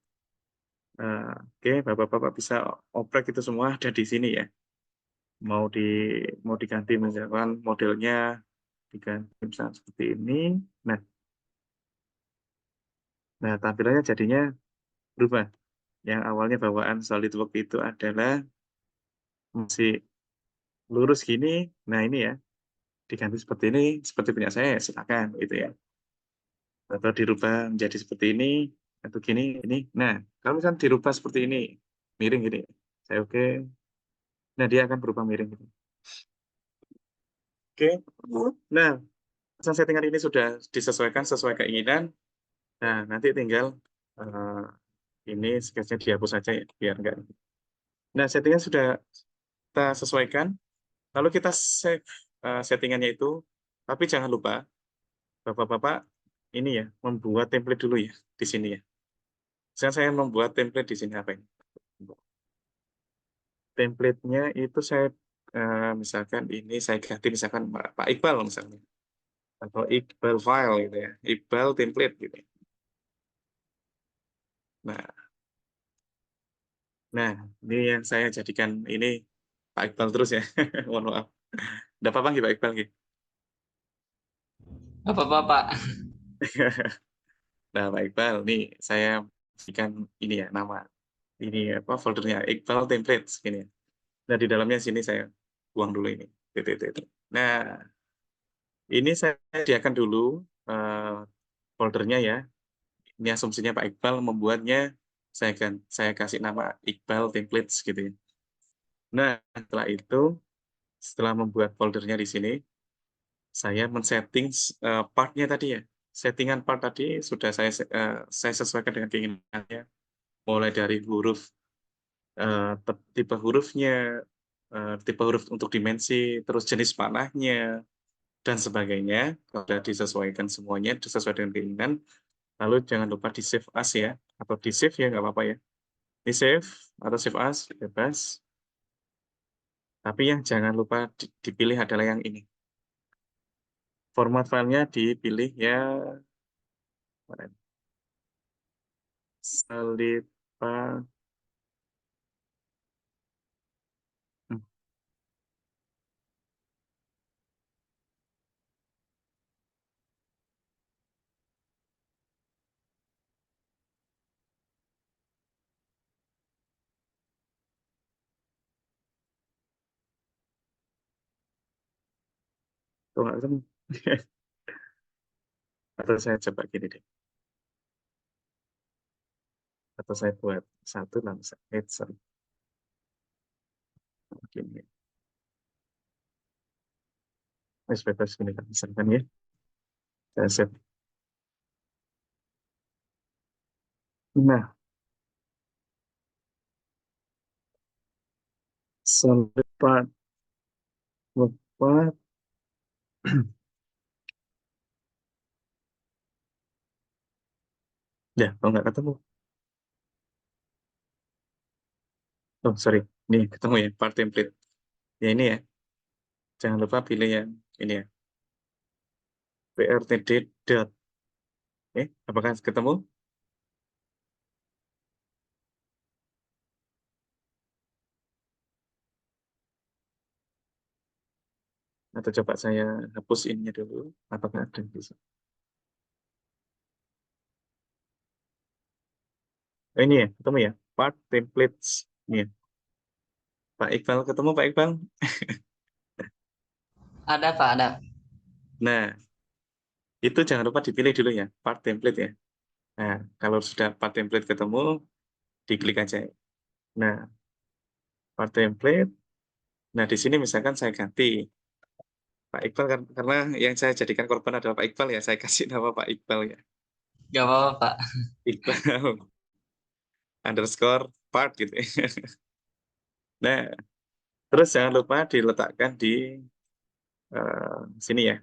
Oke, Bapak-bapak bisa oprek itu semua ada di sini ya. Mau di mau diganti misalkan modelnya diganti misalkan seperti ini. Nah, tampilannya jadinya berubah. Yang awalnya bawaan SolidWorks itu adalah masih lurus gini. Nah, ini ya, diganti seperti ini, seperti punya saya, silakan gitu ya. Atau dirubah menjadi seperti ini atau gini ini. Nah, kalau misalnya dirubah seperti ini, miring gini. Saya oke. Nah, dia akan berubah miring gitu. Oke. Nah, settingan ini sudah disesuaikan sesuai keinginan. Nah, nanti tinggal ini sketch-nya dihapus saja ya, biar enggak. Nah, settingan sudah kita sesuaikan. Lalu kita save settingannya itu, tapi jangan lupa, Bapak-bapak ini ya, membuat template dulu ya, di sini ya. Saya membuat template di sini apa ini? Template-nya itu saya, misalkan ini saya ganti misalkan Pak Iqbal misalnya. Atau Iqbal file gitu ya, Iqbal template gitu. Nah, ini yang saya jadikan ini Pak Iqbal terus ya. Mohon maaf. Tidak apa-apa nggih, Pak Iqbal nggih. Apa-apa, Pak. Nah, Pak Iqbal, nih saya berikan ini ya nama ini apa foldernya Iqbal templates ini. Nah, di dalamnya sini saya buang dulu ini. TTT. Nah, ini saya sediakan dulu eh, foldernya ya. Ini asumsinya Pak Iqbal membuatnya saya kasih nama Iqbal templates gitu ya. Nah, setelah itu Setelah membuat foldernya di sini, saya men-setting part-nya tadi ya. Settingan part tadi sudah saya sesuaikan dengan keinginannya, mulai dari huruf, tipe hurufnya, tipe huruf untuk dimensi, terus jenis panahnya, dan sebagainya. Sudah disesuaikan semuanya, sesuai dengan keinginan. Lalu jangan lupa di-save as ya, atau di-save ya, nggak apa-apa ya. Di-save atau save as, bebas. Tapi yang jangan lupa dipilih adalah yang ini. Format filenya dipilih ya, mana? Selipa. Hmm, Tuh nggak ketemu. Atau saya coba gini deh. Atau saya buat satu langsung. Sorry. Gini. Bebas gini kan. Misalkan ya. Saya save. Nah, selipa lepat. Ya, kalau nggak ketemu. Oh, sorry. Nih, ketemu ya. Part template. Ya, ini ya. Jangan lupa pilih yang ini ya. PRTD dot. Apakah ketemu? Atau coba saya hapus ininya dulu. Apakah ada yang bisa? Ini ya, ketemu ya. Part templates. Ini ya. Pak Iqbal, ketemu Pak Iqbal? Ada Pak, ada. Nah, itu jangan lupa dipilih dulu ya, part template ya. Nah, kalau sudah part template ketemu, diklik aja. Nah, part template. Nah, di sini misalkan saya ganti Pak Iqbal karena yang saya jadikan korban adalah Pak Iqbal ya, saya kasih nama Pak Iqbal ya. Gak apa-apa Pak. Iqbal underscore part gitu ya. Nah, terus jangan lupa diletakkan di sini ya.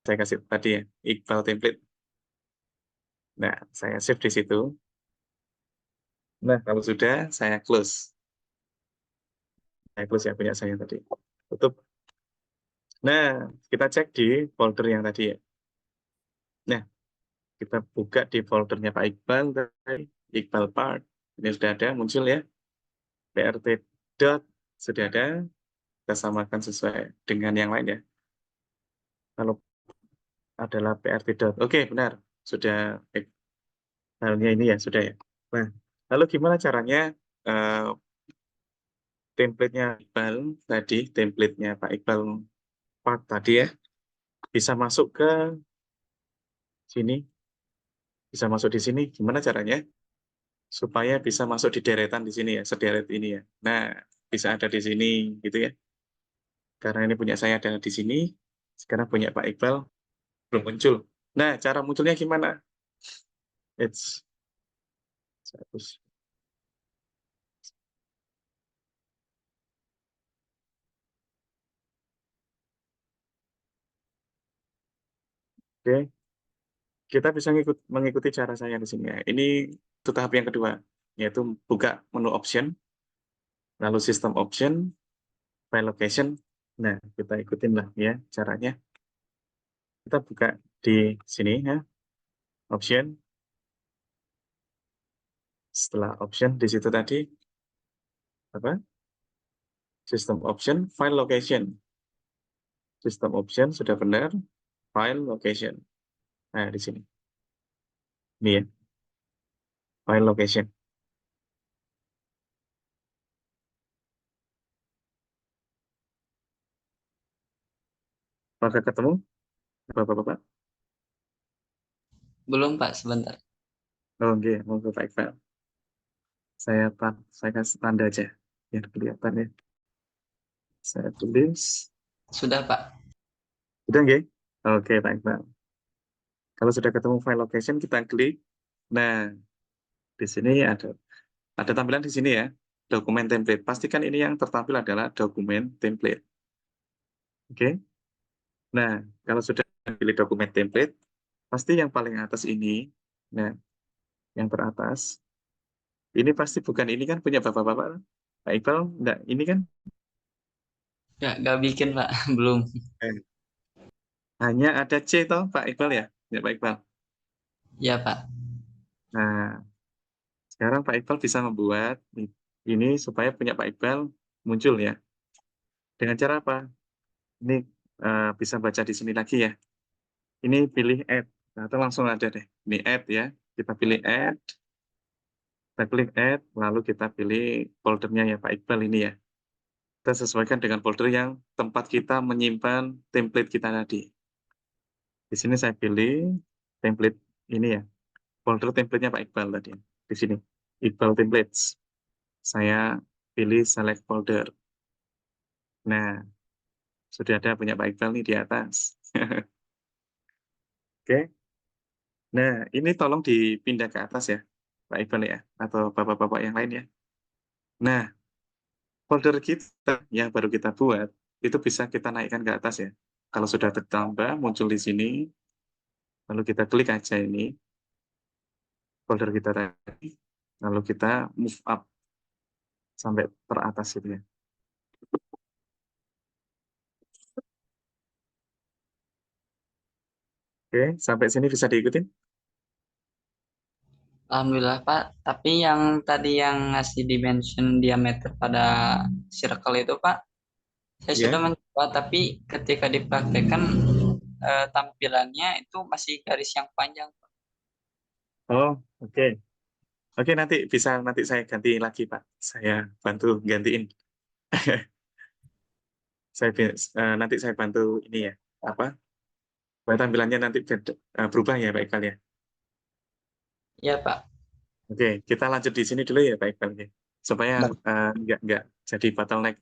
Saya kasih tadi ya, Iqbal template. Nah, saya save di situ. Nah, kalau sudah, saya close. Saya close ya punya saya tadi. Tutup. Nah, kita cek di folder yang tadi ya. Nah, kita buka di foldernya Pak Iqbal tadi, Iqbal Part. Ini sudah ada, muncul ya. PRT dot sudah ada. Kita samakan sesuai dengan yang lain ya. Kalau adalah PRT dot. Oke, benar. Sudah halnya ini ya, sudah ya. Nah, lalu gimana caranya eh, template-nya Iqbal tadi, template-nya Pak Iqbal Part tadi ya, bisa masuk ke sini, bisa masuk di sini. Gimana caranya? Supaya bisa masuk di deretan di sini ya, sederet ini ya. Nah, bisa ada di sini gitu ya. Karena ini punya saya ada di sini, sekarang punya Pak Iqbal belum muncul. Nah, cara munculnya gimana? It's hapus. Oke, kita bisa mengikuti cara saya di sini ya. Ini itu tahap yang kedua, yaitu buka menu option, lalu sistem option, file location. Nah, kita ikutin lah ya caranya. Kita buka di sini ya, option. Setelah option di situ tadi apa? System option, file location. System option sudah benar, file location. Nah, di sini. Ini ya, file location. Maka ketemu, Bapak-Bapak. Belum Pak, sebentar. Oh, oke, mau ke file. Saya kasih tanda aja, biar kelihatan ya. Saya tulis. Sudah, Pak. Sudah nggih? Oke, Pak Iqbal. Kalau sudah ketemu file location, kita klik. Nah, di sini ada tampilan di sini ya, dokumen template. Pastikan ini yang tertampil adalah dokumen template. Oke. Nah, kalau sudah pilih dokumen template, pasti yang paling atas ini, nah, yang teratas, ini pasti bukan ini kan punya bapak-bapak. Pak Iqbal, enggak, ini kan Nggak bikin, Pak. Belum. eh, hanya ada C toh, Pak Iqbal ya? Ya, Pak Iqbal. Ya, Pak. Nah, sekarang Pak Iqbal bisa membuat ini supaya punya Pak Iqbal muncul ya. Dengan cara apa? Ini bisa baca di sini lagi ya. Ini pilih add, nah, atau langsung aja deh. Ini add ya. Kita pilih add, kita klik add, lalu kita pilih foldernya ya Pak Iqbal ini ya. Kita sesuaikan dengan folder yang tempat kita menyimpan template kita tadi. Di sini saya pilih template ini ya, folder template-nya Pak Iqbal tadi. Di sini, Iqbal Templates. Saya pilih select folder. Nah, sudah ada punya Pak Iqbal nih di atas. Oke. Nah, ini tolong dipindah ke atas ya, Pak Iqbal ya, atau bapak-bapak yang lain ya. Nah, folder kita yang baru kita buat, itu bisa kita naikkan ke atas ya. Kalau sudah tertambah, muncul di sini, lalu kita klik aja ini, folder kita tadi, lalu kita move up sampai teratas gitu ya. Oke, sampai sini bisa diikutin? Alhamdulillah, Pak. Tapi yang tadi yang ngasih dimension diameter pada circle itu, Pak, saya sudah Ya. mencoba, tapi ketika dipraktekkan tampilannya itu masih garis yang panjang. Oh, oke. Oke, nanti saya ganti lagi, Pak. Saya bantu gantiin. Nanti saya bantu ini ya, apa? Supaya tampilannya nanti berubah ya, Pak Iqbal ya. Ya, Pak. Oke, kita lanjut di sini dulu ya, Pak Iqbal ya. Supaya nggak jadi bottleneck.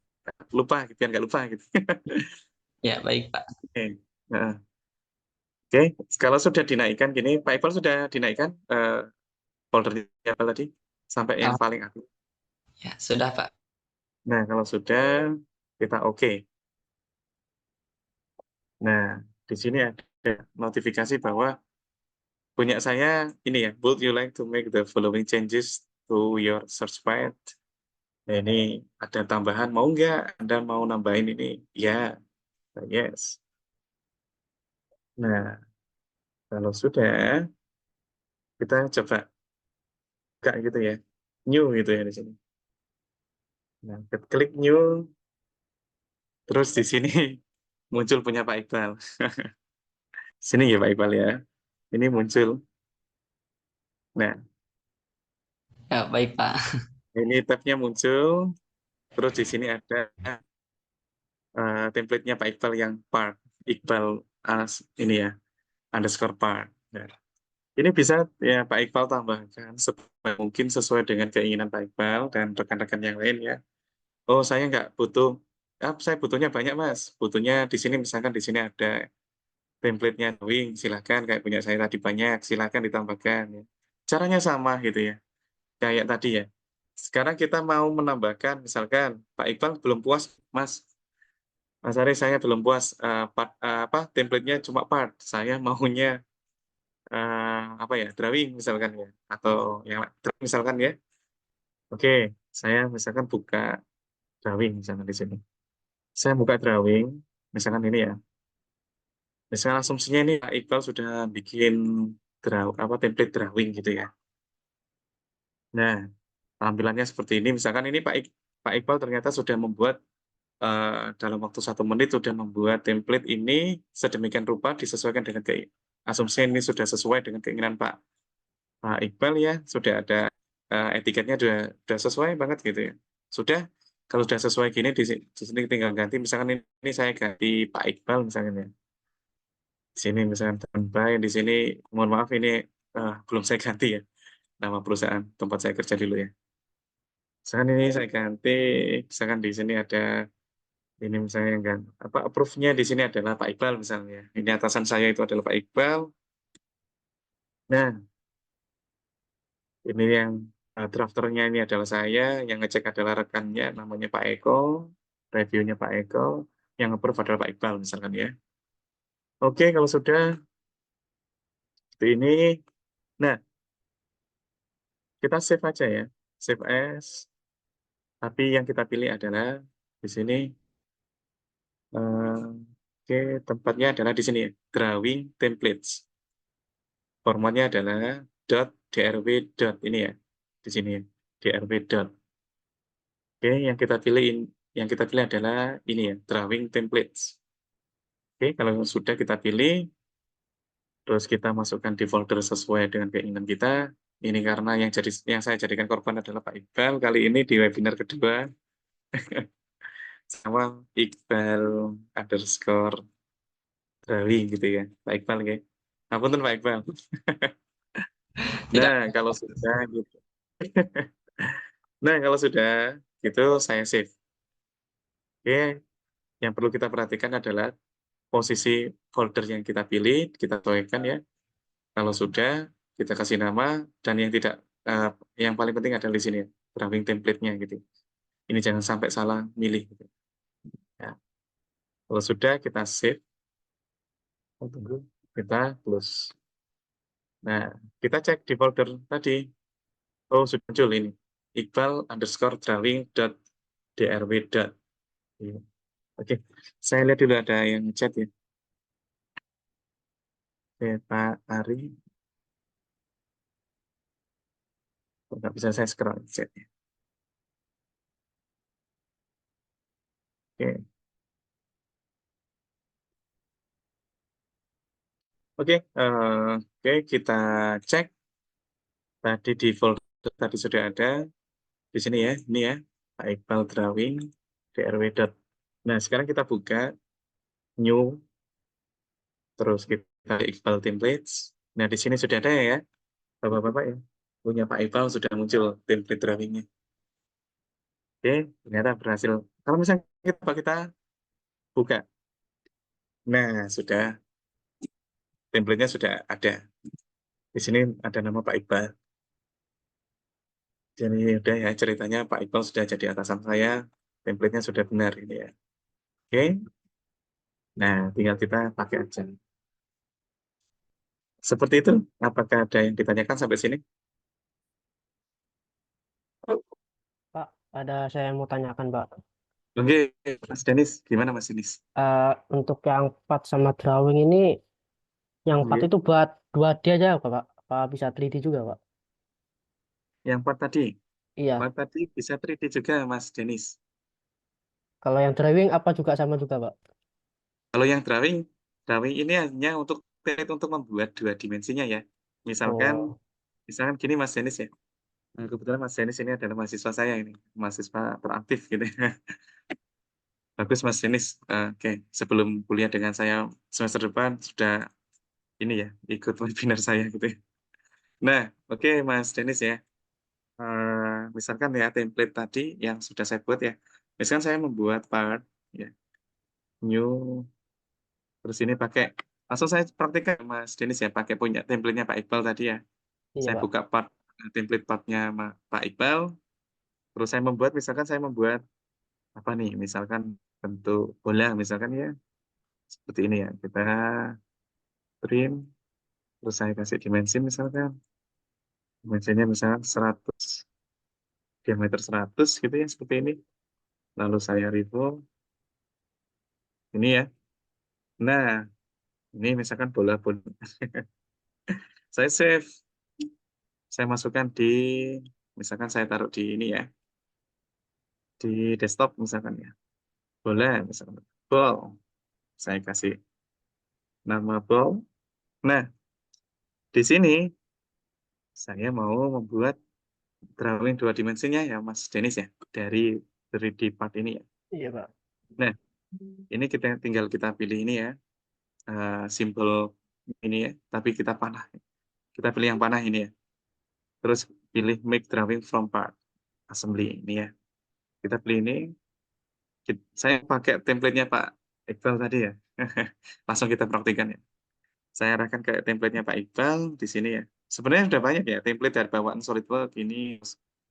Lupa, biar nggak lupa gitu. Ya, baik, Pak. Oke. Nah, oke, kalau sudah dinaikkan gini, Pak Iqbal sudah dinaikkan foldernya apa tadi? Sampai yang Ah, paling akhir. ya, sudah, Pak. Nah, kalau sudah, kita oke. Nah, di sini ada notifikasi bahwa punya saya ini ya, would you like to make the following changes to your search page? Nah, ini ada tambahan, mau nggak Anda mau nambahin ini? Ya, yes. Nah, kalau sudah, kita coba buka gitu ya, new gitu ya di sini. Nah, kita klik new, terus di sini muncul punya Pak Iqbal. Sini ya Pak Iqbal ya, ini muncul. Nah, Ya, baik, Pak. ini tabnya muncul, terus di sini ada template-nya Pak Iqbal yang part, Iqbal ini ya, underscore part. Nah, ini bisa ya Pak Iqbal tambahkan mungkin sesuai dengan keinginan Pak Iqbal dan rekan-rekan yang lain ya. Oh, saya nggak butuh, saya butuhnya banyak Mas. Butuhnya di sini misalkan di sini ada template-nya drawing, silakan kayak punya saya tadi banyak, silakan ditambahkan ya. Caranya sama gitu ya, kayak tadi ya. Sekarang kita mau menambahkan, misalkan Pak Iqbal belum puas, Mas. Mas Ari, saya belum puas apa template-nya cuma part. Saya maunya apa ya drawing misalkan ya, atau yang misalkan ya. Oke, saya misalkan buka drawing misalkan di sini. Saya buka drawing, misalkan ini ya. Misalkan asumsinya ini Pak Iqbal sudah bikin apa template drawing gitu ya. Nah, tampilannya seperti ini. Misalkan ini Pak Iqbal ternyata sudah membuat dalam waktu 1 menit sudah membuat template ini sedemikian rupa disesuaikan dengan asumsi ini sudah sesuai dengan keinginan Pak Iqbal ya, sudah ada etiketnya sudah sesuai banget gitu ya. Sudah, kalau sudah sesuai gini di sini tinggal ganti, misalkan ini saya ganti Pak Iqbal misalkan ya. Di sini misalkan Tanbay, di sini mohon maaf ini belum saya ganti ya nama perusahaan tempat saya kerja dulu ya. Misalkan ini saya ganti, misalkan di sini ada Ini misalnya kan apa approve-nya di sini adalah Pak Iqbal misalnya. Ini atasan saya itu adalah Pak Iqbal. Nah, ini yang drafternya ini adalah saya, yang ngecek adalah rekannya namanya Pak Eko, reviewnya Pak Eko, yang approve adalah Pak Iqbal misalkan ya. Oke, kalau sudah seperti ini, nah kita save aja ya, save as. Tapi yang kita pilih adalah di sini, oke, tempatnya adalah di sini ya, drawing templates. Formatnya adalah .drw. Ini ya, di sini ya, drw. Oke, yang kita pilih adalah ini ya, drawing templates. Oke, kalau sudah kita pilih, terus kita masukkan di folder sesuai dengan keinginan kita. Ini karena yang saya jadikan korban adalah Pak Iqbal kali ini di webinar kedua sama Iqbal underscore drawing gitu ya, Pak Iqbal ya. Ampun Pak Iqbal. Tidak. Nah, kalau sudah gitu. Nah, kalau sudah gitu saya save. Oke, yang perlu kita perhatikan adalah posisi folder yang kita pilih, kita sesuaikan ya. Kalau sudah, kita kasih nama, dan yang tidak, yang paling penting adalah di sini ya, drawing template-nya gitu. Ini jangan sampai salah milih. Gitu. Ya. Kalau sudah, kita save. Oh, tunggu, kita close. Nah, kita cek di folder tadi. Oh, sudah muncul ini. Iqbal underscore drawing dot drw dot. Iya. Oke, saya lihat dulu ada yang chat ya. Oke, Pak Ari. Oh, nggak bisa saya scroll chatnya. Oke, oke, oke, kita cek. Tadi di folder tadi sudah ada. Di sini ya, ini ya, Pak Iqbal Drawing, drw. Nah, sekarang kita buka new, terus kita Iqbal Templates. Nah, di sini sudah ada ya, Bapak-Bapak ya. Punya Pak Iqbal sudah muncul template drawingnya. Oke, ternyata berhasil. Kalau misalnya kita buka, nah sudah, template-nya sudah ada. Di sini ada nama Pak Iqbal. Jadi udah ya ceritanya Pak Iqbal sudah jadi atasan saya, template-nya sudah benar ini ya. Oke, nah tinggal kita pakai aja. Seperti itu, apakah ada yang ditanyakan sampai sini? Pak, ada saya yang mau tanyakan, Pak. Oke, Mas Denis, gimana Mas Denis? Untuk yang part sama drawing ini, yang part Oke. itu buat 2D aja, Pak? Apa bisa 3D juga, Pak? Yang Iya. part tadi bisa 3D juga Mas Denis. Kalau yang drawing apa juga sama juga, Pak? Kalau yang drawing ini hanya untuk membuat dua dimensinya ya. Misalkan, Oh, misalkan gini Mas Denis ya. Kebetulan Mas Denis ini adalah mahasiswa saya ini, mahasiswa proaktif gitu ya. Bagus Mas Denis. Oke, sebelum kuliah dengan saya semester depan sudah ini ya, ikut webinar saya gitu ya. Nah, oke Mas Denis ya. Misalkan ya template tadi yang sudah saya buat ya. Misalkan saya membuat part ya, new, terus ini pakai langsung saya praktikkan Mas Denis ya, pakai punya template-nya Pak Iqbal tadi ya. iya, Saya Pak. buka template partnya Pak Iqbal, terus saya membuat misalkan saya membuat apa nih, misalkan bentuk bola misalkan ya, seperti ini ya. Kita print, terus saya kasih dimensi misalkan, dimensinya misalkan 100, diameter 100 gitu ya, seperti ini. Lalu saya remove, ini ya. Nah, ini misalkan bola-bola. Saya save, saya masukkan di, misalkan saya taruh di ini ya, di desktop misalkan ya. Bola, misalkan. Ball. Saya kasih nama ball. Nah, di sini saya mau membuat drawing dua dimensinya ya, Mas Denis ya, dari 3D part ini ya. Iya, Pak. Nah, ini tinggal kita pilih ini ya, simbol ini ya, tapi kita panah. Kita pilih yang panah ini ya. Terus pilih make drawing from part assembly ini ya. Kita pilih ini. Saya pakai template-nya Pak Iqbal tadi ya. Langsung kita praktikan ya. Saya arahkan ke template-nya Pak Iqbal di sini ya. Sebenarnya sudah banyak ya template dari bawaan SolidWorks ini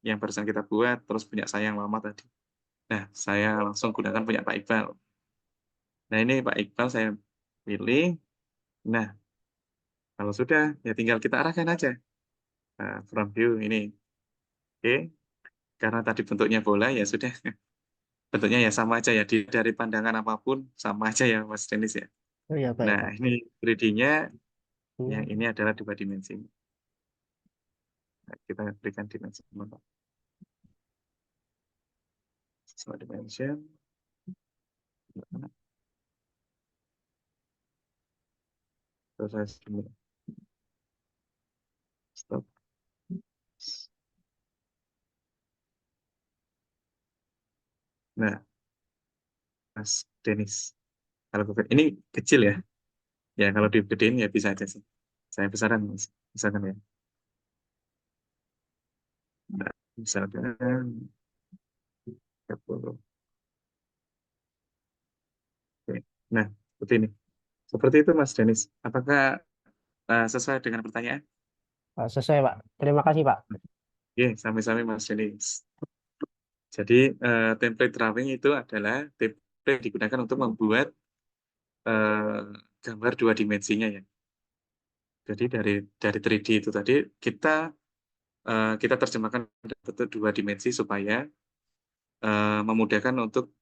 yang barusan kita buat, terus punya saya yang lama tadi. Nah, saya langsung gunakan punya Pak Iqbal. Nah, ini Pak Iqbal saya pilih. Nah, kalau sudah, ya tinggal kita arahkan aja. Nah, front view ini. Oke, karena tadi bentuknya bola, ya sudah. Bentuknya ya sama aja ya, dari pandangan apapun, sama aja ya Mas Denis ya. Oh ya baik Nah, Pak. ini 3D-nya, yang Hmm. ini adalah 2 dimensi. Nah, kita berikan dimensi. 2 dimension. Terus saya sini. Stop. Nah, Mas Denis. Kalau ini kecil ya. Ya, kalau digedein ya bisa aja sih. Saya besaran, Mas. Misalkan ya. Nah, misalkan 30. Oke. Nah, seperti ini. Seperti itu, Mas Denis. Apakah sesuai dengan pertanyaan? Sesuai Pak. Terima kasih Pak. Oke, sami-sami Mas Denis. Jadi, template drawing itu adalah template yang digunakan untuk membuat gambar 2 dimensinya ya. Jadi dari 3D itu tadi kita terjemahkan bentuk 2 dimensi supaya memudahkan untuk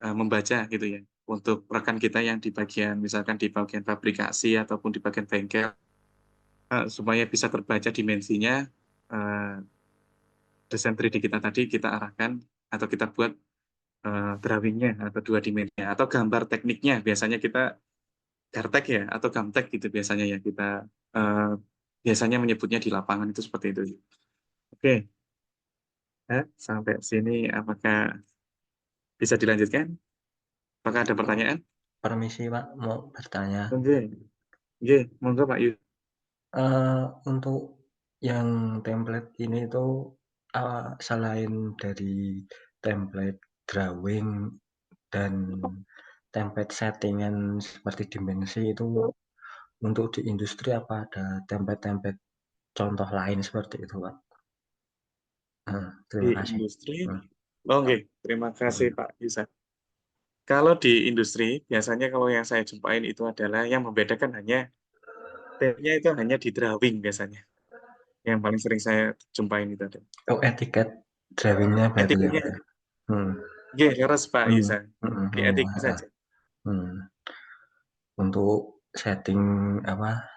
membaca gitu ya. Untuk rekan kita yang di bagian misalkan di bagian fabrikasi ataupun di bagian bengkel supaya bisa terbaca dimensinya, desain 3D kita tadi kita arahkan atau kita buat drawing-nya atau 2 dimensinya atau gambar tekniknya. Biasanya kita Gartek ya atau Gamtek gitu biasanya ya kita biasanya menyebutnya di lapangan itu seperti itu. Oke, sampai sini apakah bisa dilanjutkan? Apakah ada pertanyaan? Permisi Pak, mau bertanya. Oke, oke, monggo Pak Yu. Untuk yang template ini itu selain dari template drawing dan template settingan seperti dimensi itu untuk di industri apa ada template-template contoh lain seperti itu Pak? Terima Di kasih. industri, oke, terima kasih Pak Yusa. Kalau di industri, biasanya kalau yang saya jumpain itu adalah yang membedakan hanya nya itu hanya di drawing biasanya. Yang paling sering saya jumpain itu ada. Oh etiket drawingnya berarti ya Etiketnya, Pak ya? Hmm. ya harus Pak Hmm. Yusa. Di etiket Ya. saja. Untuk setting apa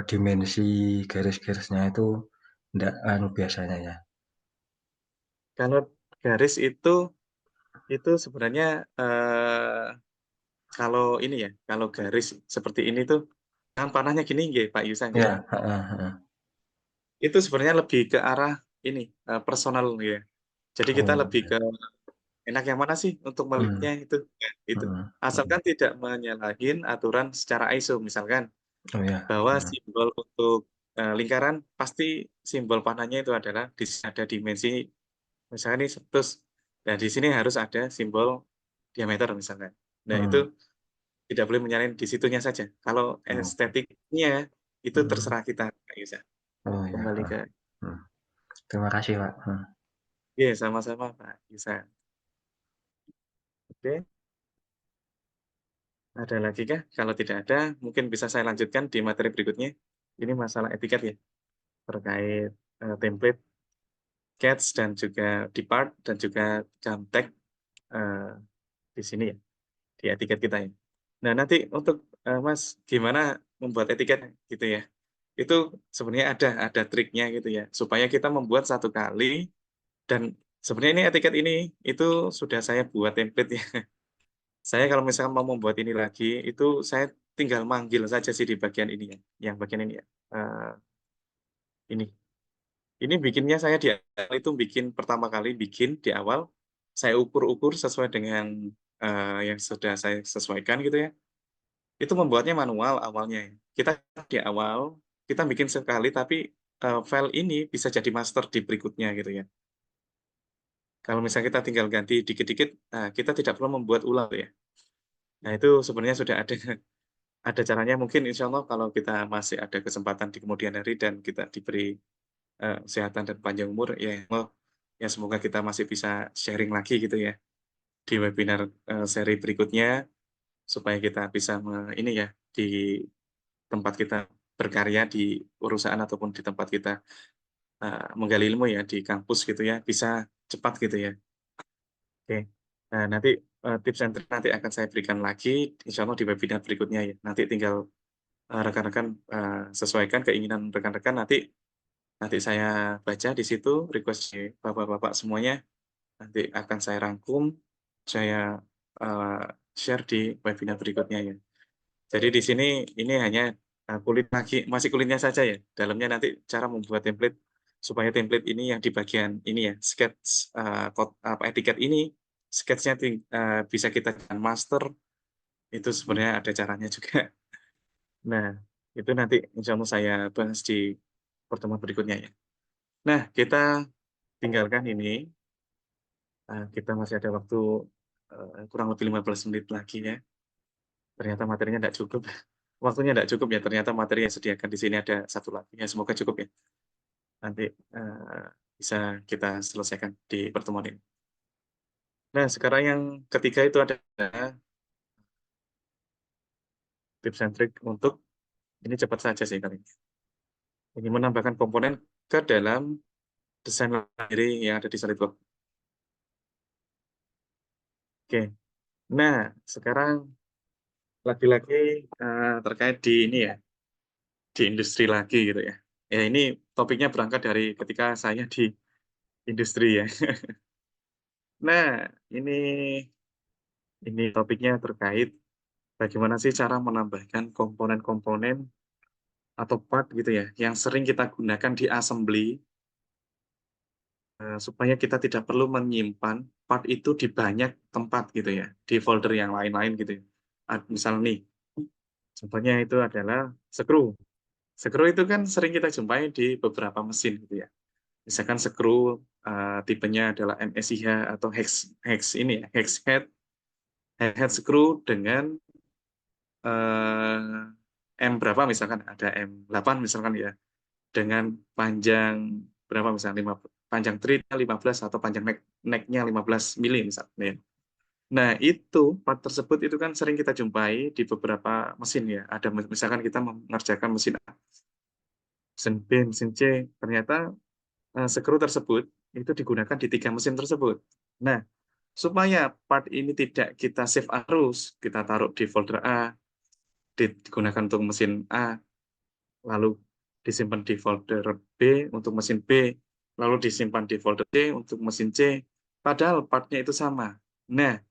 dimensi garis-garisnya itu enggak biasanya ya? Kalau garis itu sebenarnya kalau ini ya, kalau garis seperti ini tuh kan panahnya gini nggih Pak Yusa nggih. Ya, heeh. Itu sebenarnya lebih ke arah ini personal ya. Jadi kita Oh, lebih ke enak yang mana sih untuk melihatnya itu, ya, itu. Asalkan tidak menyalahin aturan secara ISO misalkan Oh ya, bahwa simbol untuk lingkaran pasti simbol panahnya itu adalah ada dimensi misalkan ini terus nah di sini harus ada simbol diameter misalkan. Nah itu tidak boleh menyalahin di situnya saja. Kalau estetiknya itu terserah kita Kak Yusa. oh ya, Kembali ke terima kasih Pak. iya sama-sama Pak Yusa. Oke, ada lagi kah? Kalau tidak ada, mungkin bisa saya lanjutkan di materi berikutnya. Ini masalah etiket ya, terkait template, sketch, dan juga depart, dan juga Jamtek di sini ya, di etiket kita ya. Nah, nanti untuk Mas, gimana membuat etiket gitu ya? Itu sebenarnya ada triknya gitu ya, supaya kita membuat satu kali, dan sebenarnya ini etiket ini, itu sudah saya buat template ya. Saya kalau misalkan mau membuat ini lagi, itu saya tinggal manggil saja sih di bagian ini ya, yang bagian ini ya, ini. Ini bikinnya saya di awal itu pertama kali bikin di awal, saya ukur-ukur sesuai dengan, yang sudah saya sesuaikan gitu ya. Itu membuatnya manual awalnya ya. Kita di awal, kita bikin sekali tapi, file ini bisa jadi master di berikutnya gitu ya. Kalau misalnya kita tinggal ganti dikit-dikit, kita tidak perlu membuat ulang ya. Nah, itu sebenarnya sudah ada caranya. Mungkin insya Allah kalau kita masih ada kesempatan di kemudian hari dan kita diberi kesehatan dan panjang umur, ya ya semoga kita masih bisa sharing lagi gitu ya di webinar seri berikutnya supaya kita bisa ini ya di tempat kita berkarya di perusahaan ataupun di tempat kita menggali ilmu ya di kampus gitu ya bisa cepat gitu ya. Oke. Nah, nanti tips and trick nanti akan saya berikan lagi insya Allah di webinar berikutnya ya. Nanti tinggal rekan-rekan sesuaikan keinginan rekan-rekan nanti saya baca di situ request bapak-bapak semuanya nanti akan saya rangkum saya share di webinar berikutnya ya. Jadi di sini ini hanya kulit masih kulitnya saja ya. Dalamnya nanti cara membuat template supaya template ini yang di bagian ini ya sketch etiket ini sketchnya bisa kita master itu sebenarnya ada caranya juga. Nah, itu nanti insya Allah saya bahas di pertemuan berikutnya ya. Nah, kita tinggalkan ini. Kita masih ada waktu kurang lebih 15 menit lagi ya. Ternyata materinya tidak cukup. Waktunya tidak cukup ya. Ternyata materi yang disediakan di sini ada satu lagi. Ya, semoga cukup ya. Nanti bisa kita selesaikan di pertemuan ini. Nah, sekarang yang ketiga itu ada tips and trick untuk ini cepat saja sih kali ini. Ini menambahkan komponen ke dalam desain sendiri yang ada di SolidWorks. Oke. Nah, sekarang lagi-lagi terkait di ini ya, di industri lagi gitu ya. Ya ini topiknya berangkat dari ketika saya di industri ya. Nah, ini topiknya terkait bagaimana sih cara menambahkan komponen-komponen atau part gitu ya, yang sering kita gunakan di assembly supaya kita tidak perlu menyimpan part itu di banyak tempat gitu ya, di folder yang lain-lain gitu ya. Misal nih, contohnya itu adalah skru. Skru itu kan sering kita jumpai di beberapa mesin gitu ya. Misalkan skru tipenya adalah MSIH atau hex ini ya, head screw dengan M berapa misalkan ada M8 misalkan ya dengan panjang berapa misalnya panjang treadnya 15 atau panjang necknya 15 mili misalnya. Nah itu part tersebut itu kan sering kita jumpai di beberapa mesin ya. Ada misalkan kita mengerjakan mesin A, mesin B, mesin C, ternyata skru tersebut itu digunakan di 3 mesin tersebut. Nah supaya part ini tidak kita save arus, kita taruh di folder A, digunakan untuk mesin A, lalu disimpan di folder B untuk mesin B, lalu disimpan di folder C untuk mesin C, padahal partnya itu sama. Nah,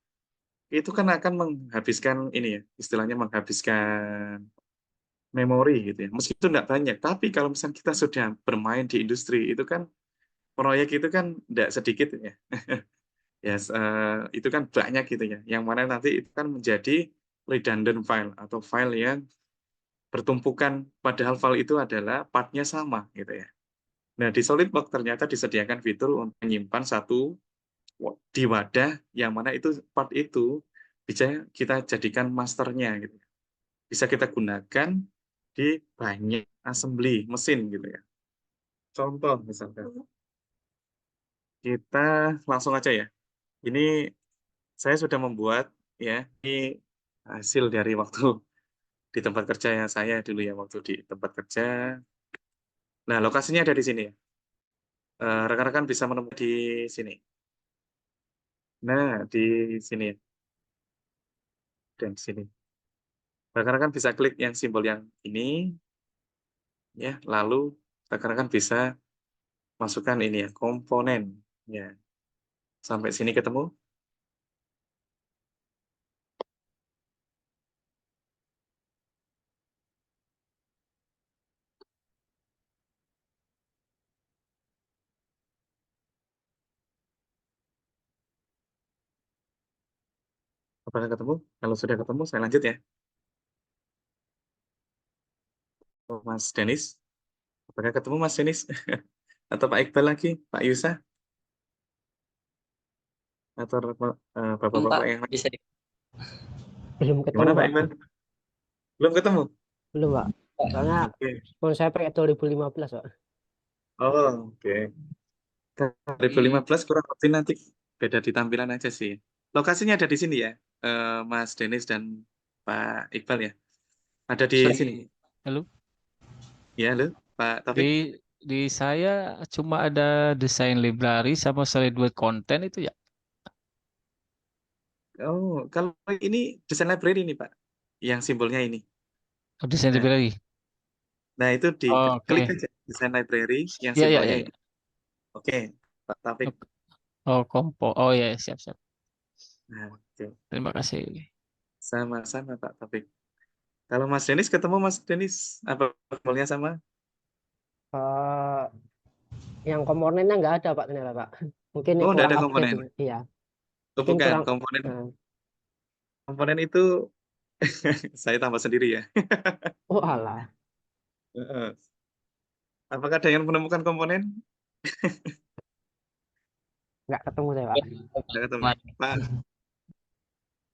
itu kan akan menghabiskan ini ya, istilahnya menghabiskan memori gitu ya. Meskipun tidak banyak, tapi kalau misalnya kita sudah bermain di industri, itu kan proyek itu kan tidak sedikit ya. Ya, itu kan banyak gitu ya. Yang mana nanti itu kan menjadi redundant file atau file yang bertumpukan padahal file itu adalah part-nya sama gitu ya. Nah, di SolidWorks ternyata disediakan fitur untuk menyimpan satu di wadah yang mana itu part itu bisa kita jadikan masternya gitu. Bisa kita gunakan di banyak assembly mesin gitu ya. Contoh misalkan kita langsung aja ya. Ini saya sudah membuat ya, ini hasil dari waktu di tempat kerja yang saya dulu ya waktu di tempat kerja. Nah, lokasinya ada di sini ya. Rekan-rekan bisa menemukan di sini. Nah, di sini dan sini. Rekan-rekan bisa klik yang simbol yang ini, ya. Lalu rekan-rekan bisa masukkan ini ya komponen, ya. Sampai sini ketemu. Apakah ketemu? Kalau sudah ketemu, saya lanjut ya. Oh, Mas Denis, apakah ketemu Mas Denis? Atau Pak Iqbal lagi, Pak Yusa? atau bapak-bapak Pak, yang lain? bisa Belum ketemu Gimana Pak Pak. Iqbal? Belum ketemu? Belum Pak. Soalnya Oke. phone saya pakai 2015 Pak. Oh, oke. 2015 kurang lebih nanti beda di tampilan aja sih. Lokasinya ada di sini ya, Mas Denis dan Pak Iqbal ya. Ada di Sorry, sini. halo. Ya, halo, Pak Taufik. Di saya cuma ada desain library sama SolidWorks content itu ya. Oh, kalau ini desain library ini Pak, yang simbolnya ini. Oh, desain Nah, library. nah itu Oh, diklik oke. aja desain library yang Ya, ya, simbolnya ya, ini. ya. Oke, Pak Taufik. Oh, kompo. Oh ya, siap, siap. Nah, oke. Terima kasih. Sama-sama Pak Taufik. Kalau Mas Denis ketemu Mas Denis, apa simbolnya sama? Eh, yang komponennya nggak ada Pak ternyata Pak. Mungkin ini Oh, tidak kurang ada update komponen. ini. Iya, Oh, mungkin bukan kurang. komponen. Nah, Komponen itu saya tambah sendiri ya. oh alah, Heeh. Apakah ada yang menemukan komponen? nggak ketemu saya Pak. Tidak ketemu. Pak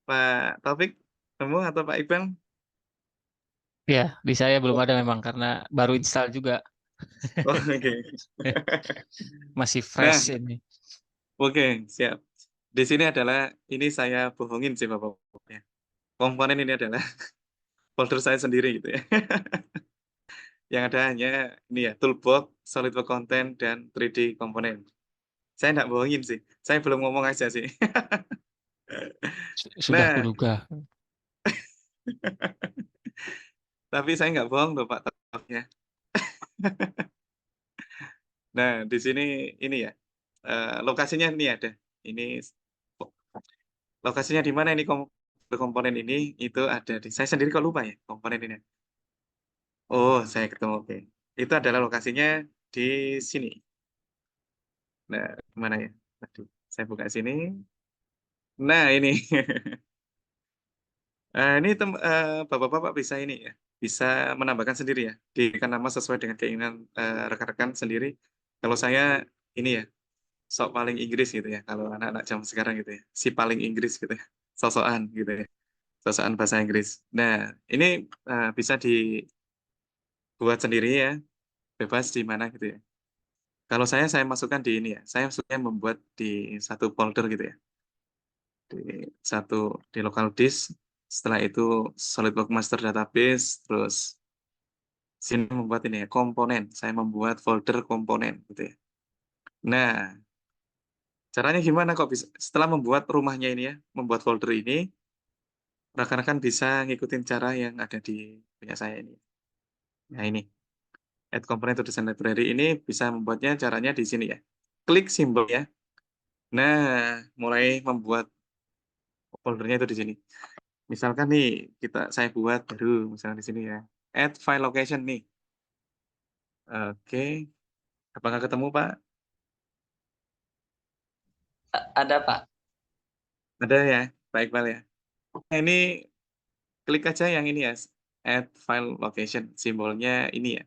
Pak Taufik, ketemu atau Pak Iqbal? Ya, di saya belum ada memang karena baru install juga. Oh, oke. Masih Nah, fresh ini. oke, siap. Di sini adalah ini saya bohongin sih Bapak. Ya. Komponen ini adalah folder saya sendiri gitu ya. Yang ada hanya ini ya, toolbox, SolidWorks content, dan 3D komponen. Saya nggak bohongin sih. Saya belum ngomong aja sih. Sudah Nah, kuduga. tapi saya nggak bohong loh Pak Taufik ya. Nah, di sini ini ya, lokasinya ini ada. Ini lokasinya di mana ini komponen ini itu ada di saya sendiri kok lupa ya komponen ini. Oh, saya ketemu. Oke. Itu adalah lokasinya di sini. Nah, mana ya? Aduh, saya buka sini. Nah, ini. Ini Bapak-bapak bisa ini ya, bisa menambahkan sendiri ya, diberikan nama sesuai dengan keinginan rekan-rekan sendiri. Kalau saya ini ya, sok paling Inggris gitu ya, kalau anak-anak zaman sekarang gitu ya, si paling Inggris gitu ya, sosokan gitu ya, sosokan bahasa Inggris. Nah, ini bisa dibuat sendiri ya, bebas di mana gitu ya. Kalau saya masukkan di ini ya, saya suka membuat di satu folder gitu ya, di di local disk. Setelah itu SolidWorks Master Database, terus sini membuat ini ya, komponen. Saya membuat folder komponen gitu ya. Nah, caranya gimana kok bisa setelah membuat rumahnya ini ya, membuat folder ini, rekan-rekan bisa ngikutin cara yang ada di punya saya ini. Nah, ini add component to design library ini bisa membuatnya caranya di sini ya. Klik simbol ya. Nah, mulai membuat foldernya itu di sini. Misalkan nih saya buat baru misalnya di sini ya. Add file location nih. Oke, apakah ketemu Pak? ada Pak. Ada ya, Pak Iqbal ya. Nah, ini klik aja yang ini ya, add file location. Simbolnya ini ya.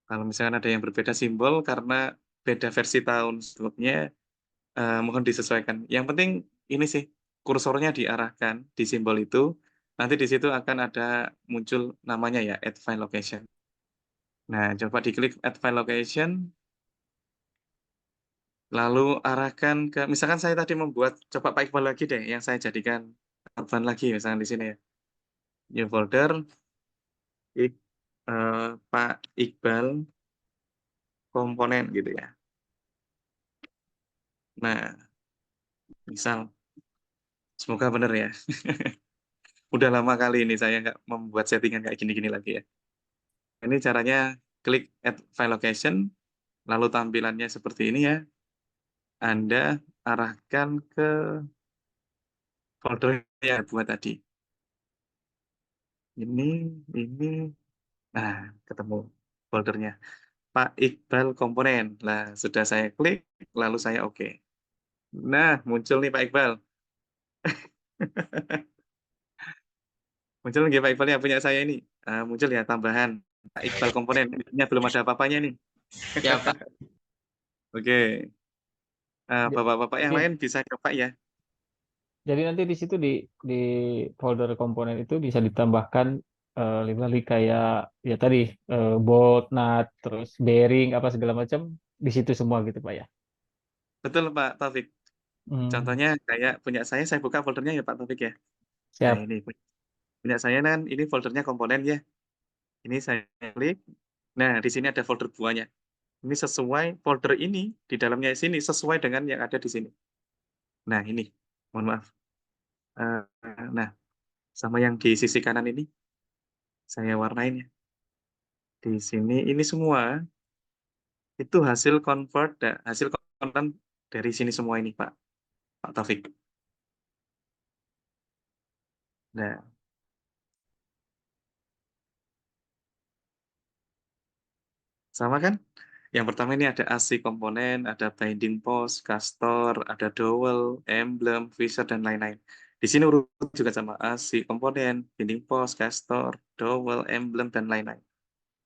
Kalau misalkan ada yang berbeda simbol karena beda versi tahun sebelumnya, mohon disesuaikan. Yang penting ini sih, kursornya diarahkan di simbol itu, nanti di situ akan ada muncul namanya ya, add file location. Nah, coba diklik add file location, lalu arahkan ke, misalkan saya tadi membuat, coba Pak Iqbal lagi deh, yang saya jadikan korban lagi, misalkan di sini ya. New folder, Pak Iqbal komponen gitu ya. Nah, misal, semoga benar ya. Udah lama kali ini saya nggak membuat settingan kayak gini-gini lagi ya. Ini caranya klik add file location, lalu tampilannya seperti ini ya. Anda arahkan ke folder yang buat tadi. Ini, nah ketemu foldernya. Pak Iqbal komponen. Nah, sudah saya klik, lalu saya oke. Nah, muncul nih Pak Iqbal. Muncul nggih Pak Iqbal yang punya saya ini? Muncul ya tambahan Pak Iqbal komponen, ini belum ada apa-apanya nih. Ya Pak. Oke. Ja- Bapak-bapak yang Jadi, lain bisa coba ya. jadi nanti di situ di folder komponen itu bisa ditambahkan library kayak ya tadi bolt, nut, terus bearing apa segala macam di situ semua gitu Pak ya. Betul Pak Taufik. Hmm, Contohnya kayak punya saya buka foldernya ya Pak Taufik ya. Nah siap. ini punya saya kan, ini foldernya komponen ya. Ini saya klik. Nah di sini ada folder buahnya. Ini sesuai folder ini di dalamnya sini sesuai dengan yang ada di sini. Nah ini, mohon maaf. Eh, nah sama yang di sisi kanan ini saya warnain ya. Di sini ini semua itu hasil convert, hasil konten dari sini semua ini Pak Taufik. Nah, sama kan? Yang pertama ini ada AC komponen, ada binding post, castor, ada dowel, emblem, visor, dan lain-lain. Di sini urut juga sama AC komponen, binding post, castor, dowel, emblem, dan lain-lain.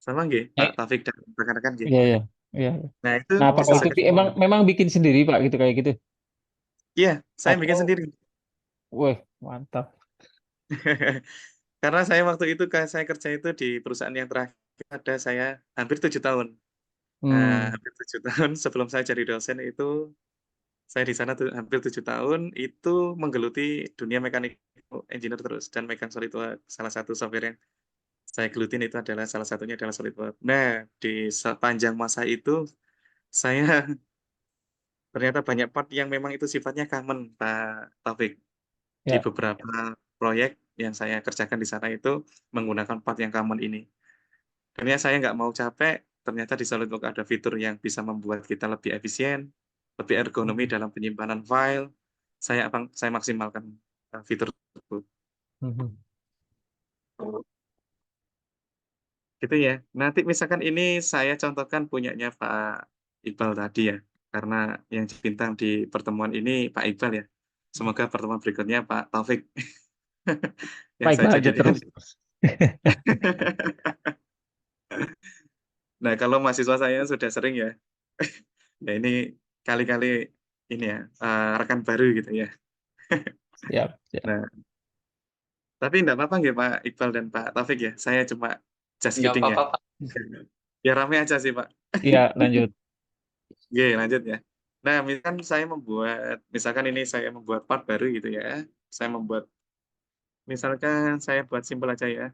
Sama nggih, Pak Eh, Taufik dan rekan-rekan nggih? iya iya iya. Nah, itu Nah, bisa apakah itu sekali. emang memang bikin sendiri Pak gitu kayak gitu? Iya, saya bikin Atau, sendiri. wih, mantap. Karena saya waktu itu saya kerja itu di perusahaan yang terakhir ada saya hampir 7 tahun. Hmm, Hampir 7 tahun sebelum saya jadi dosen itu saya di sana tuh hampir 7 tahun itu menggeluti dunia mekanik engineer terus dan Mekan SolidWorks. Salah satu software yang saya gelutin itu adalah salah satunya adalah SolidWorks. Nah, di sepanjang masa itu saya ternyata banyak part yang memang itu sifatnya common, Pak Taufik. Di ya. beberapa proyek yang saya kerjakan di sana itu menggunakan part yang common ini. Akhirnya saya nggak mau capek, ternyata di SolidWorks ada fitur yang bisa membuat kita lebih efisien, lebih ergonomi Hmm, dalam penyimpanan file. Saya maksimalkan fitur tersebut. hmm. Gitu ya. Nanti misalkan ini saya contohkan punyanya Pak Iqbal tadi ya, karena yang bintang di pertemuan ini Pak Iqbal ya. Semoga pertemuan berikutnya Pak Taufik yang Baik, saya lanjut jadikan. terus. Nah, kalau mahasiswa saya sudah sering ya, ya ini kali-kali ini ya, rekan baru gitu ya. Siap, siap. Nah, tapi enggak apa-apa nggih Pak Iqbal dan Pak Taufik ya, saya cuma just Nggak kidding ya. apa-apa, Pak. Ya rame aja sih Pak. Iya, lanjut. Oke, lanjut ya. Nah, misalkan ini saya membuat part baru gitu ya. Misalkan saya buat simpel aja ya.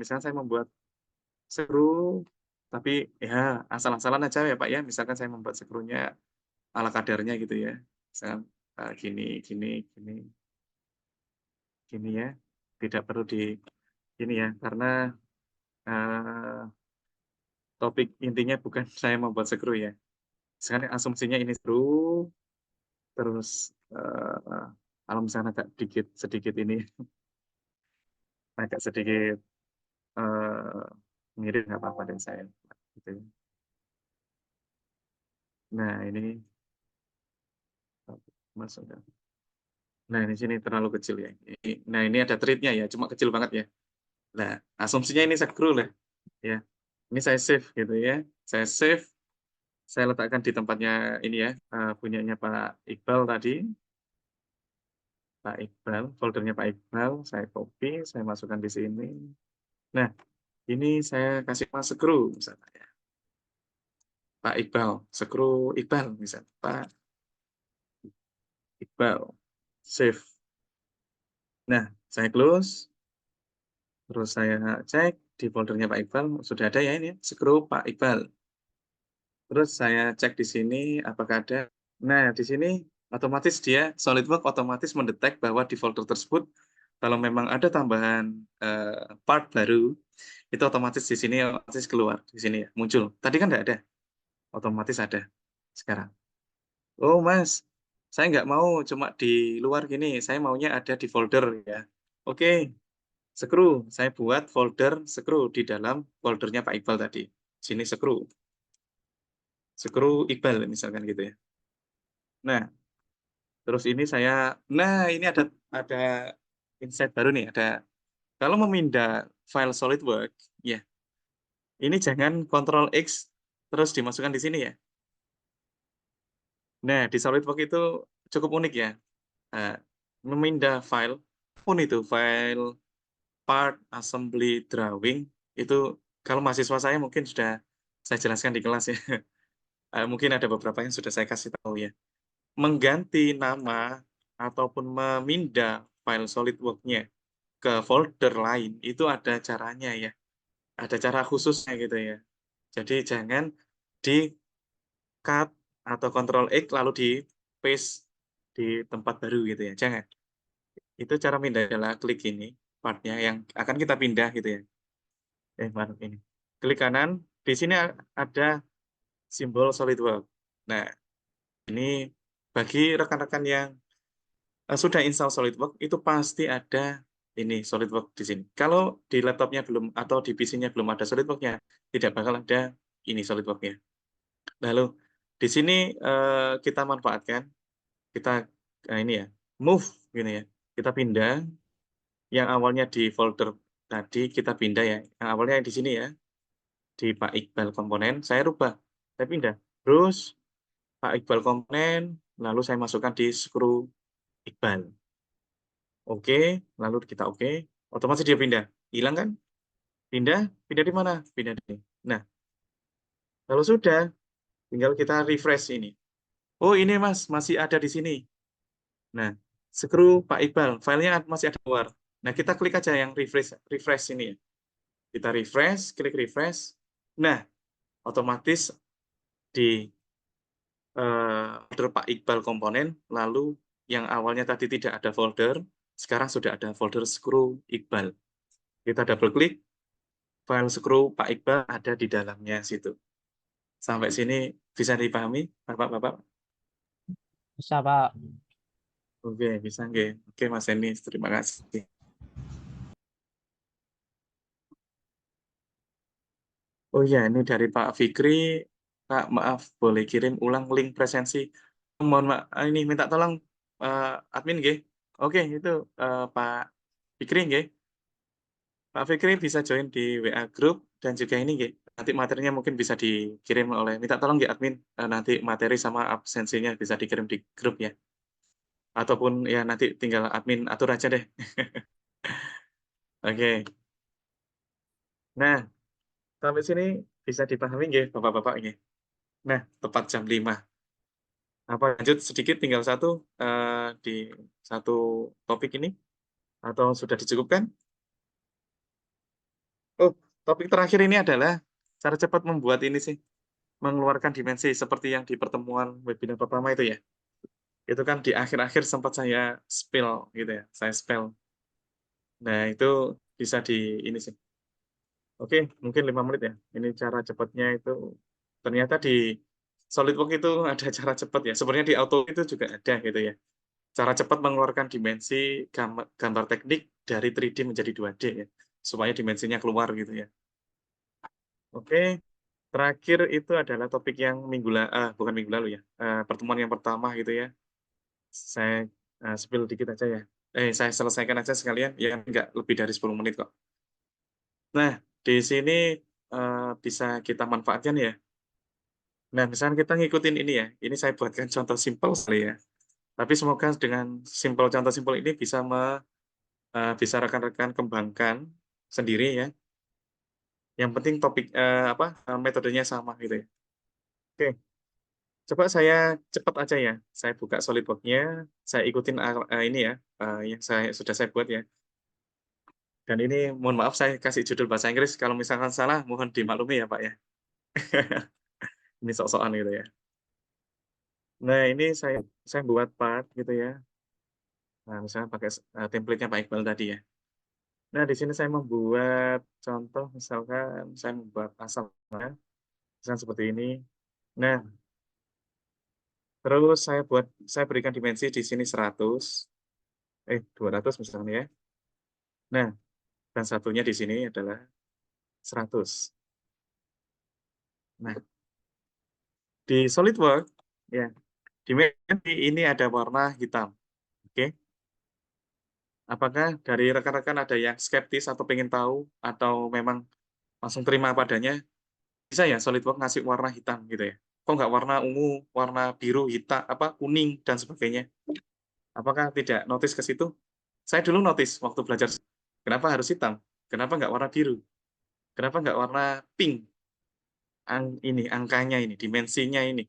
Misalkan saya membuat skru, tapi ya asal-asalan aja ya Pak ya. Misalkan saya membuat skrunya ala kadarnya gitu ya. Misalkan gini, gini, gini, gini ya. Tidak perlu di ini ya, karena eh, topik intinya bukan saya membuat skru ya. Sekarang asumsinya ini skru, terus kalau misalnya agak sedikit ini, agak sedikit eh, mirip nggak apa-apa dan saya. Gitu. Nah ini masuk. Nah di sini terlalu kecil ya. Nah ini ada treatnya ya, cuma kecil banget ya. Nah asumsinya ini skru lah ya. Ini saya save gitu ya. Saya save, saya letakkan di tempatnya ini ya, punyanya Pak Iqbal tadi. Pak Iqbal, foldernya Pak Iqbal, saya copy, saya masukkan di sini. Nah, ini saya kasih mas skru misalnya ya. Pak Iqbal, skru Iqbal misalnya. Pak Iqbal, save. Nah, saya close, terus saya cek di foldernya Pak Iqbal, sudah ada ya ini, skru Pak Iqbal. Terus saya cek di sini apakah ada. Nah, di sini otomatis dia SolidWorks otomatis mendetek bahwa di folder tersebut kalau memang ada tambahan part baru, itu otomatis di sini otomatis keluar di sini ya, muncul. Tadi kan nggak ada, otomatis ada sekarang. Oh Mas, saya nggak mau cuma di luar gini, saya maunya ada di folder ya. Oke, skru, saya buat folder skru di dalam foldernya Pak Iqbal tadi. Sini skru Iqbal misalkan gitu ya. Nah, terus ini ada insight baru nih, kalau memindah file SolidWorks, ya, ini jangan Ctrl X terus dimasukkan di sini ya. Nah, di SolidWorks itu cukup unik ya. Memindah file pun itu file part assembly drawing itu kalau mahasiswa saya mungkin sudah saya jelaskan di kelas ya. Mungkin ada beberapa yang sudah saya kasih tahu ya. Mengganti nama ataupun memindah file SolidWorks-nya ke folder lain itu ada caranya ya. Ada cara khususnya gitu ya. Jadi jangan di cut atau Ctrl X lalu di paste di tempat baru gitu ya. Jangan. Itu cara pindah adalah klik ini partnya yang akan kita pindah gitu ya. Mana ini. Klik kanan, di sini ada simbol SolidWorks. Nah, ini bagi rekan-rekan yang sudah install SolidWorks itu pasti ada ini SolidWorks di sini. Kalau di laptopnya belum atau di PC-nya belum ada SolidWorks-nya, tidak bakal ada ini SolidWorks-nya. Lalu di sini kita manfaatkan, kita ini ya, move gini ya. Kita pindah yang awalnya di folder tadi kita pindah ya. Yang awalnya di sini ya, di Pak Iqbal komponen, saya rubah, saya pindah. Terus Pak Iqbal komponen, lalu saya masukkan di screw Iqbal. Oke, lalu kita oke, otomatis dia pindah. Hilang kan? Pindah di mana? Pindah di sini. Nah, kalau sudah, tinggal kita refresh ini. Oh ini Mas, masih ada di sini. Nah, screw Pak Iqbal, filenya masih ada keluar. Nah, kita klik aja yang refresh ini. Kita refresh, klik refresh. Nah, otomatis di folder Pak Iqbal komponen, lalu yang awalnya tadi tidak ada folder, sekarang sudah ada folder screw Iqbal. Kita double klik, file screw Pak Iqbal ada di dalamnya situ. Sampai sini bisa dipahami, Bapak-bapak? Bisa, Pak. Oke, bisa nggih. Oke, Mas Eni, terima kasih. Oh iya, ini dari Pak Fikri. Pak, maaf, boleh kirim ulang link presensi. Mohon maaf, ini minta tolong admin nggih. Oke, itu Pak Fikri nggih. Pak Fikri bisa join di WA Group dan juga ini nggih. Nanti materinya mungkin bisa dikirim oleh minta tolong nggih admin, nanti materi sama absensinya bisa dikirim di grup ya. Ataupun ya nanti tinggal admin atur aja deh. Oke. Nah, sampai sini bisa dipahami nggih Bapak-bapak nggih. Nah, tepat jam 5. Apa lanjut sedikit tinggal satu di satu topik ini atau sudah dicukupkan? Oh, topik terakhir ini adalah cara cepat membuat ini sih, mengeluarkan dimensi seperti yang di pertemuan webinar pertama itu ya. Itu kan di akhir-akhir sempat saya spill gitu ya, saya spell. Nah, itu bisa di ini sih. Oke, mungkin 5 menit ya. Ini cara cepatnya itu ternyata di SolidWorks itu ada cara cepat ya. Sebenarnya di Auto itu juga ada gitu ya. Cara cepat mengeluarkan dimensi gambar teknik dari 3D menjadi 2D ya, supaya dimensinya keluar gitu ya. Oke, terakhir itu adalah topik yang bukan minggu lalu ya, pertemuan yang pertama gitu ya. Saya spill dikit aja ya. Saya selesaikan aja sekalian, ya nggak lebih dari 10 menit kok. Nah, di sini bisa kita manfaatkan ya. Nah, misalnya kita ngikutin ini ya, ini saya buatkan contoh simpel sekali ya. Tapi semoga dengan contoh simpel ini bisa rekan-rekan kembangkan sendiri ya. Yang penting topik metodenya sama gitu ya. Oke, coba saya cepat aja ya. Saya buka SolidWorks-nya, saya ikutin ini ya, yang sudah saya buat ya. Dan ini mohon maaf saya kasih judul bahasa Inggris. Kalau misalkan salah, mohon dimaklumi ya Pak ya. Ini sok-sokan gitu ya. Nah ini saya buat part gitu ya. Nah misalnya pakai template-nya Pak Iqbal tadi ya. Nah, di sini saya membuat contoh, misalkan saya membuat asalnya, misalkan seperti ini. Nah, terus saya berikan dimensi di sini 200 misalnya ya. Nah, dan satunya di sini adalah 100. Nah, di SolidWorks, ya, dimensi ini ada warna hitam. Oke. Apakah dari rekan-rekan ada yang skeptis atau pengen tahu, atau memang langsung terima padanya? Bisa ya SolidWorks ngasih warna hitam gitu ya. Kok nggak warna ungu, warna biru, hitam, kuning, dan sebagainya? Apakah tidak notice ke situ? Saya dulu notice waktu belajar. Kenapa harus hitam? Kenapa nggak warna biru? Kenapa nggak warna pink? Ini, angkanya ini, dimensinya ini.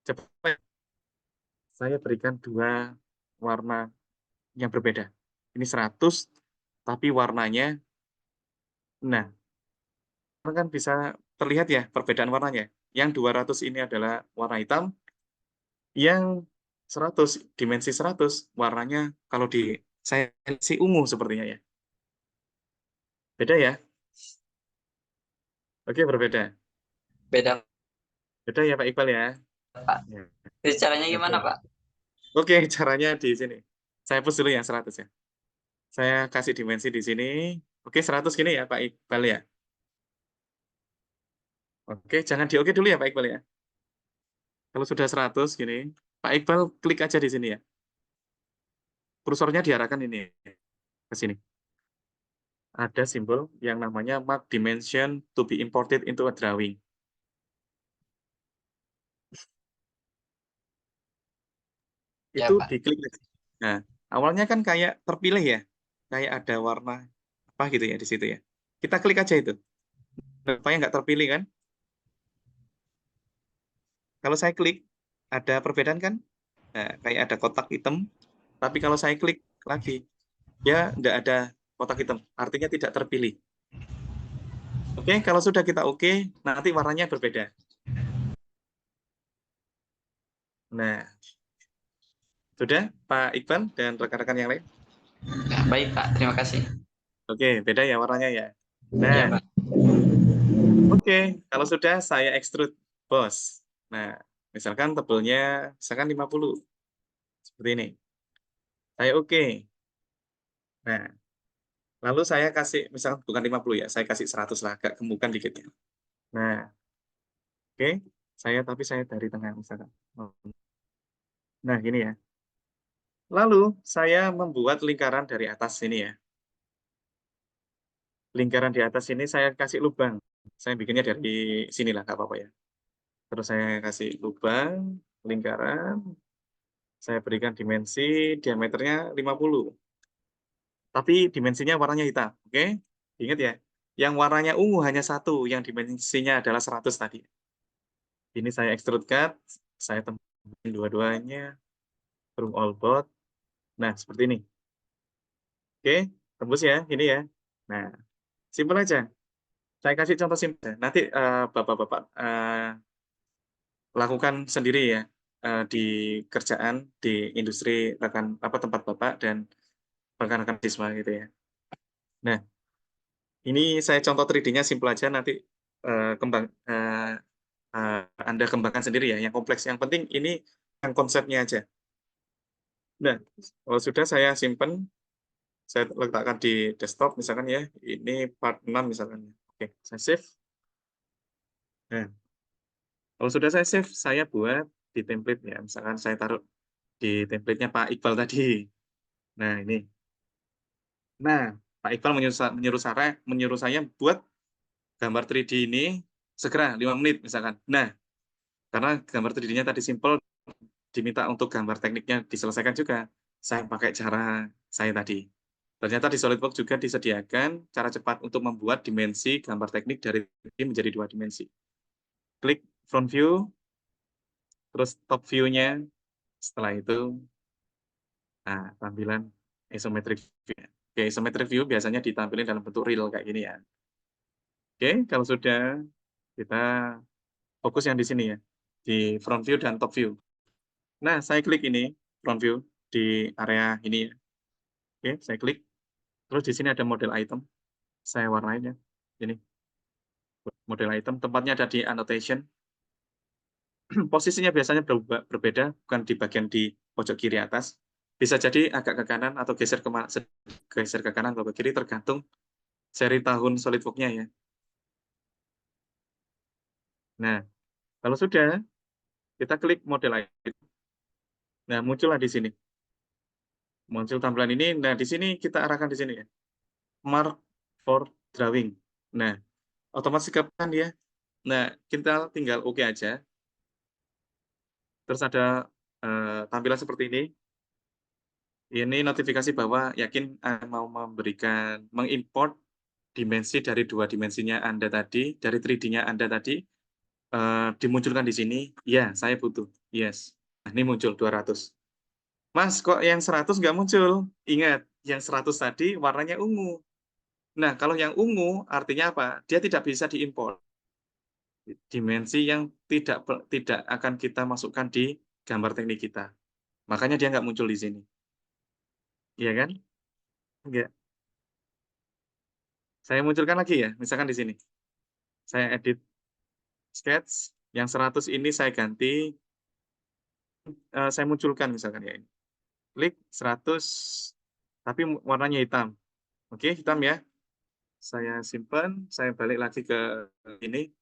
Coba saya berikan dua warna yang berbeda. Ini 100, tapi warnanya, nah, kan bisa terlihat ya perbedaan warnanya. Yang 200 ini adalah warna hitam, yang 100, dimensi 100, warnanya kalau di saya si ungu sepertinya ya. Beda ya? Oke, berbeda. Beda, Beda ya Pak Iqbal ya? Pak. Ya. Jadi caranya gimana, Oke. Pak? Oke, caranya di sini. Saya hapus dulu yang 100 ya. Saya kasih dimensi di sini. Oke, 100 gini ya Pak Iqbal ya. Oke, jangan di oke dulu ya Pak Iqbal ya. Kalau sudah 100 gini, Pak Iqbal klik aja di sini ya. Kursornya diarahkan ini ke sini. Ada simbol yang namanya mark dimension to be imported into a drawing. Ya, Itu Pak. diklik aja. Nah, awalnya kan kayak terpilih ya. Kayak ada warna apa gitu ya di situ ya. Kita klik aja itu. Supaya nggak terpilih kan. Kalau saya klik, ada perbedaan kan? Nah, kayak ada kotak hitam. Tapi kalau saya klik lagi, ya nggak ada kotak hitam. Artinya tidak terpilih. Oke, kalau sudah kita oke, nanti warnanya berbeda. Nah, sudah Pak Iqbal dan rekan-rekan yang lain? Ya, baik, Pak. Terima kasih. Oke, beda ya warnanya ya. Ya, Nah, Pak. oke, kalau sudah saya extrude, bos. Nah, misalkan tebelnya, misalkan 50. Seperti ini. Saya oke. Nah, lalu saya kasih, misalkan bukan 50 ya, saya kasih 100 lah, agak gemukan dikit ya. Nah, oke, tapi saya dari tengah misalkan. Nah, gini ya. Lalu, saya membuat lingkaran dari atas sini ya. Lingkaran di atas ini saya kasih lubang. Saya bikinnya dari sinilah, nggak apa-apa ya. Terus saya kasih lubang, lingkaran, saya berikan dimensi, diameternya 50. Tapi dimensinya warnanya hitam, oke? Ingat ya, yang warnanya ungu hanya satu, yang dimensinya adalah 100 tadi. Ini saya extrude cut, saya temukan dua-duanya, from all both. Nah, seperti ini. Oke, tembus ya, ini ya. Nah, simpel aja. Saya kasih contoh simpel. Nanti Bapak-bapak lakukan sendiri ya di kerjaan, di industri tempat Bapak dan rekan-rekan siswa gitu ya. Nah, ini saya contoh 3D-nya simpel aja, nanti Anda kembangkan sendiri ya, yang kompleks. Yang penting ini yang konsepnya aja. Nah, kalau sudah saya simpan, saya letakkan di desktop misalkan ya, ini part 6 misalkan. Oke, saya save. Nah, kalau sudah saya save, saya buat di template ya. Misalkan saya taruh di template-nya Pak Iqbal tadi. Nah, ini. Nah, Pak Iqbal menyuruh saya buat gambar 3D ini segera 5 menit misalkan. Nah, karena gambar 3D-nya tadi simple, diminta untuk gambar tekniknya diselesaikan juga. Saya pakai cara saya tadi. Ternyata di SolidWorks juga disediakan cara cepat untuk membuat dimensi gambar teknik dari 3D menjadi 2 dimensi. Klik front view, terus top view-nya. Setelah itu, nah, tampilan isometric view. Oke, isometric view biasanya ditampilkan dalam bentuk real kayak gini ya. Oke, kalau sudah, kita fokus yang di sini ya, di front view dan top view. Nah, saya klik ini, front view, di area ini ya. Oke, saya klik. Terus di sini ada model item. Saya warnain ya. Ini, model item. Tempatnya ada di annotation. Posisinya biasanya berbeda, bukan di bagian di pojok kiri atas. Bisa jadi agak ke kanan atau geser ke kanan atau ke kiri, tergantung seri tahun SolidWorks-nya ya. Nah, kalau sudah, kita klik model item. Nah, muncullah di sini. Muncul tampilan ini. Nah, di sini kita arahkan di sini ya. Mark for drawing. Nah, otomatis kan dia Nah, kita tinggal oke aja. Terus ada tampilan seperti ini. Ini notifikasi bahwa yakin mau mengimport dimensi dari 2 dimensinya Anda tadi, dari 3D-nya Anda tadi, dimunculkan di sini. Ya, saya butuh. Yes. Nah, ini muncul 200. Mas, kok yang 100 nggak muncul? Ingat, yang 100 tadi warnanya ungu. Nah, kalau yang ungu artinya apa? Dia tidak bisa diimport. Dimensi yang tidak akan kita masukkan di gambar teknik kita. Makanya dia nggak muncul di sini. Iya kan? Enggak. Saya munculkan lagi ya, misalkan di sini. Saya edit sketch, yang 100 ini saya ganti, saya munculkan misalkan ya ini. Klik 100, tapi warnanya hitam. Oke, hitam ya. Saya simpan, saya balik lagi ke ini.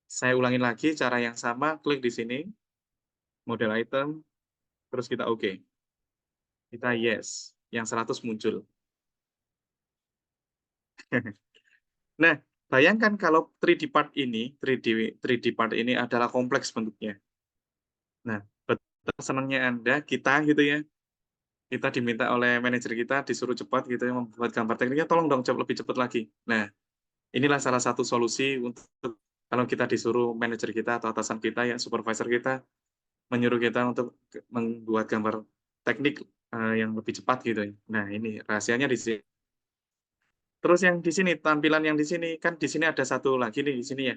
Saya ulangin lagi cara yang sama, klik di sini, model item, terus kita oke. Kita yes, yang 100 muncul. Nah, bayangkan kalau 3D part ini, 3D part ini adalah kompleks bentuknya. Nah, betapa senangnya Anda, kita gitu ya, kita diminta oleh manajer kita, disuruh cepat gitu ya, membuat gambar tekniknya, tolong dong lebih cepat lagi. Nah, inilah salah satu solusi untuk kalau kita disuruh manajer kita atau atasan kita, ya supervisor kita, menyuruh kita untuk membuat gambar teknik yang lebih cepat gitu ya. Nah, ini rahasianya di sini. Terus yang di sini, tampilan yang di sini, kan di sini ada satu lagi nih di sini ya.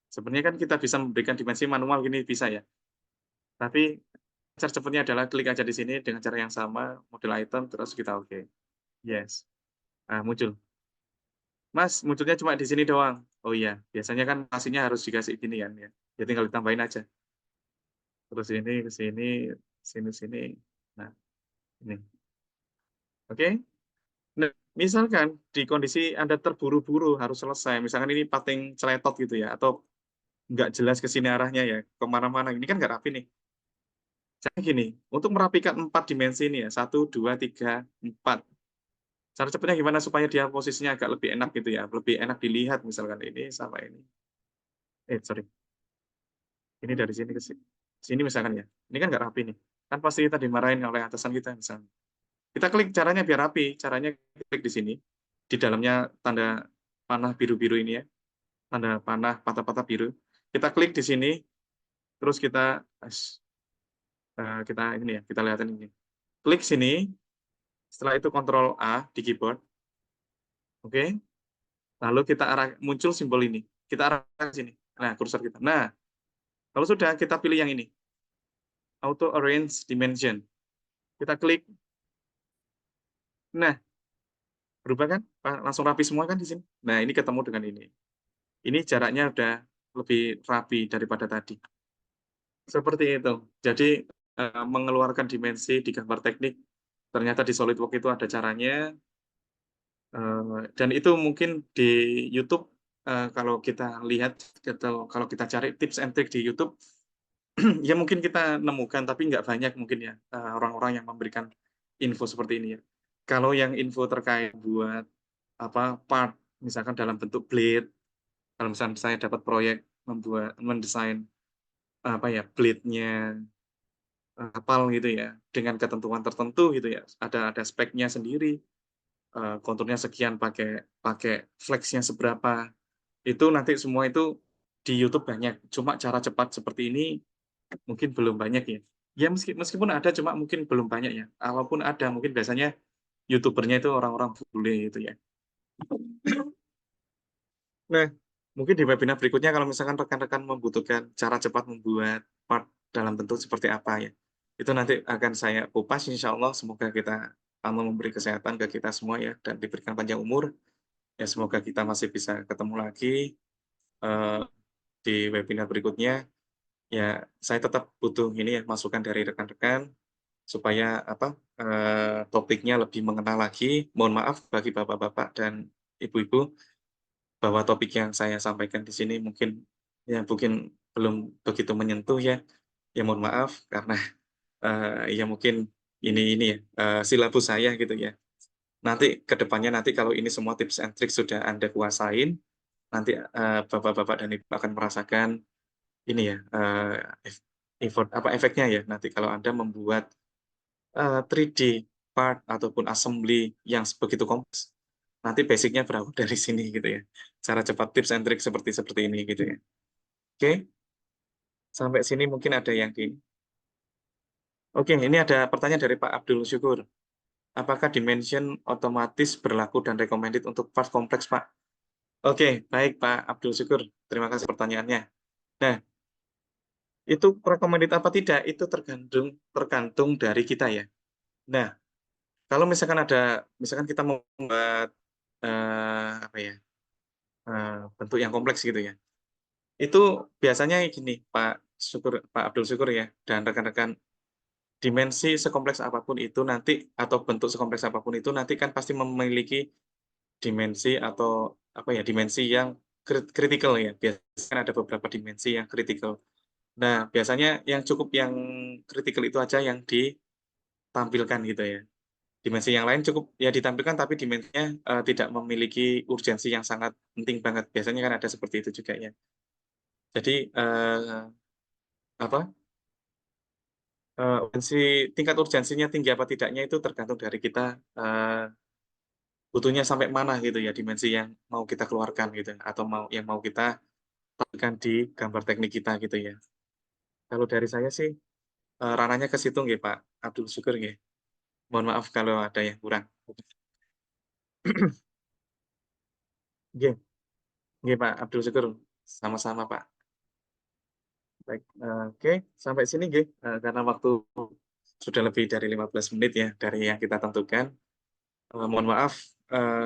Sebenarnya kan kita bisa memberikan dimensi manual gini, bisa ya. Tapi cara cepatnya adalah klik aja di sini dengan cara yang sama, model item, terus kita oke. Yes. Nah, muncul. Mas, munculnya cuma di sini doang. Oh iya, biasanya kan pastinya harus dikasih gini kan ya. Ya tinggal ditambahin aja. Terus ini ke sini, sini. Nah, ini. Oke? Nah, misalkan di kondisi Anda terburu-buru harus selesai, misalkan ini pating celetot gitu ya, atau nggak jelas ke sini arahnya ya, kemana-mana, ini kan nggak rapi nih. Jadi gini, untuk merapikan 4 dimensi ini ya, 1, 2, 3, 4. Cara cepatnya gimana supaya dia posisinya agak lebih enak gitu ya, lebih enak dilihat misalkan ini sama ini. Sorry. Ini dari sini ke sini. Sini misalkan ya. Ini kan nggak rapi nih. Kan pasti kita dimarahin oleh atasan kita misalnya. Kita klik caranya biar rapi. Caranya klik di sini. Di dalamnya tanda panah biru-biru ini ya. Tanda panah patah-patah biru. Kita klik di sini. Terus kita ini ya, kita lihatin ini. Klik sini. Setelah itu Ctrl A di keyboard. Oke. Lalu kita muncul simbol ini. Kita arah ke sini. Nah, kursor kita. Nah, kalau sudah kita pilih yang ini. Auto Arrange Dimension. Kita klik. Nah, berubah kan? Langsung rapi semua kan di sini. Nah, ini ketemu dengan ini. Ini jaraknya udah lebih rapi daripada tadi. Seperti itu. Jadi, mengeluarkan dimensi di gambar teknik, ternyata di SolidWorks itu ada caranya. Dan itu mungkin di YouTube, kalau kita lihat, atau kalau kita cari tips and trick di YouTube, ya mungkin kita nemukan, tapi nggak banyak mungkin ya, orang-orang yang memberikan info seperti ini ya. Kalau yang info terkait buat part, misalkan dalam bentuk blade, kalau misalnya saya dapat proyek mendesain blade-nya kapal gitu ya, dengan ketentuan tertentu gitu ya, ada speknya sendiri, konturnya sekian, pakai flex-nya seberapa, itu nanti semua itu di YouTube banyak. Cuma cara cepat seperti ini mungkin belum banyak ya. Ya meskipun ada, cuma mungkin belum banyak ya. Kalaupun ada, mungkin biasanya YouTuber-nya itu orang-orang bule gitu ya. Nah, mungkin di webinar berikutnya kalau misalkan rekan-rekan membutuhkan cara cepat membuat part dalam bentuk seperti apa ya, itu nanti akan saya kupas, insya Allah. Semoga Allah memberi kesehatan ke kita semua ya, dan diberikan panjang umur. Ya, semoga kita masih bisa ketemu lagi di webinar berikutnya. Ya, saya tetap butuh ini ya, masukan dari rekan-rekan supaya topiknya lebih mengenal lagi. Mohon maaf bagi bapak-bapak dan ibu-ibu bahwa topik yang saya sampaikan di sini mungkin belum begitu menyentuh ya. Ya mohon maaf karena ya mungkin ini ya silabus saya gitu ya. Nanti kedepannya kalau ini semua tips and tricks sudah Anda kuasain, nanti Bapak-Bapak dan Ibu akan merasakan ini ya, efeknya ya, nanti kalau Anda membuat 3D part ataupun assembly yang begitu kompleks, nanti basic-nya berawal dari sini gitu ya. Cara cepat tips and trick seperti ini gitu ya. Oke, sampai sini mungkin ada yang Oke, ini ada pertanyaan dari Pak Abdul Syukur. Apakah dimension otomatis berlaku dan recommended untuk part kompleks, Pak? Oke, baik Pak Abdul Syukur. Terima kasih pertanyaannya. Nah, itu recommended apa tidak, itu tergantung dari kita ya. Nah, kalau misalkan kita mau membuat bentuk yang kompleks gitu ya, itu biasanya gini Pak Abdul Syukur ya, dan rekan-rekan, dimensi sekompleks apapun itu nanti atau bentuk sekompleks apapun itu nanti kan pasti memiliki dimensi atau dimensi yang kritikal ya. Biasanya kan ada beberapa dimensi yang kritikal. Nah, biasanya yang kritikal itu aja yang ditampilkan gitu ya. Dimensi yang lain cukup ya ditampilkan, tapi dimensinya tidak memiliki urgensi yang sangat penting banget. Biasanya kan ada seperti itu juga ya. Jadi tingkat urgensinya tinggi apa tidaknya itu tergantung dari kita butuhnya sampai mana gitu ya, dimensi yang mau kita keluarkan gitu, atau yang mau kita tampilkan di gambar teknik kita gitu ya. Kalau dari saya sih ranahnya ke situ nggih Pak Abdul Syukur nggih. Mohon maaf kalau ada yang kurang. Nggih, nggih Pak Abdul Syukur, sama-sama Pak. Baik, oke, sampai sini nggih, karena waktu sudah lebih dari 15 menit ya dari yang kita tentukan. Mohon maaf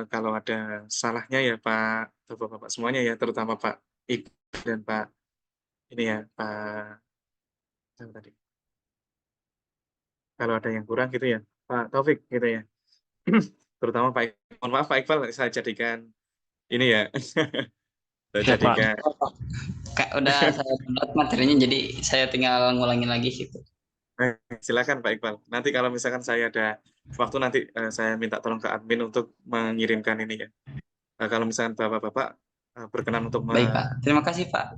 kalau ada salahnya ya Pak, Bapak-bapak semuanya ya, terutama Pak Iqbal dan Pak ini ya, Pak siapa tadi? Kalau ada yang kurang gitu ya, Pak Taufik gitu ya. Terutama Pak Iqbal. Mohon maaf Pak Iqbal, saya jadikan ini ya, saya Ya, Pak. jadikan Kak, udah saya download materinya, jadi saya tinggal ngulangin lagi gitu. silakan Pak Iqbal. Nanti kalau misalkan saya ada waktu nanti saya minta tolong ke admin untuk mengirimkan ini ya. Kalau misalkan Bapak-bapak berkenan untuk Baik, Pak. Terima kasih, Pak.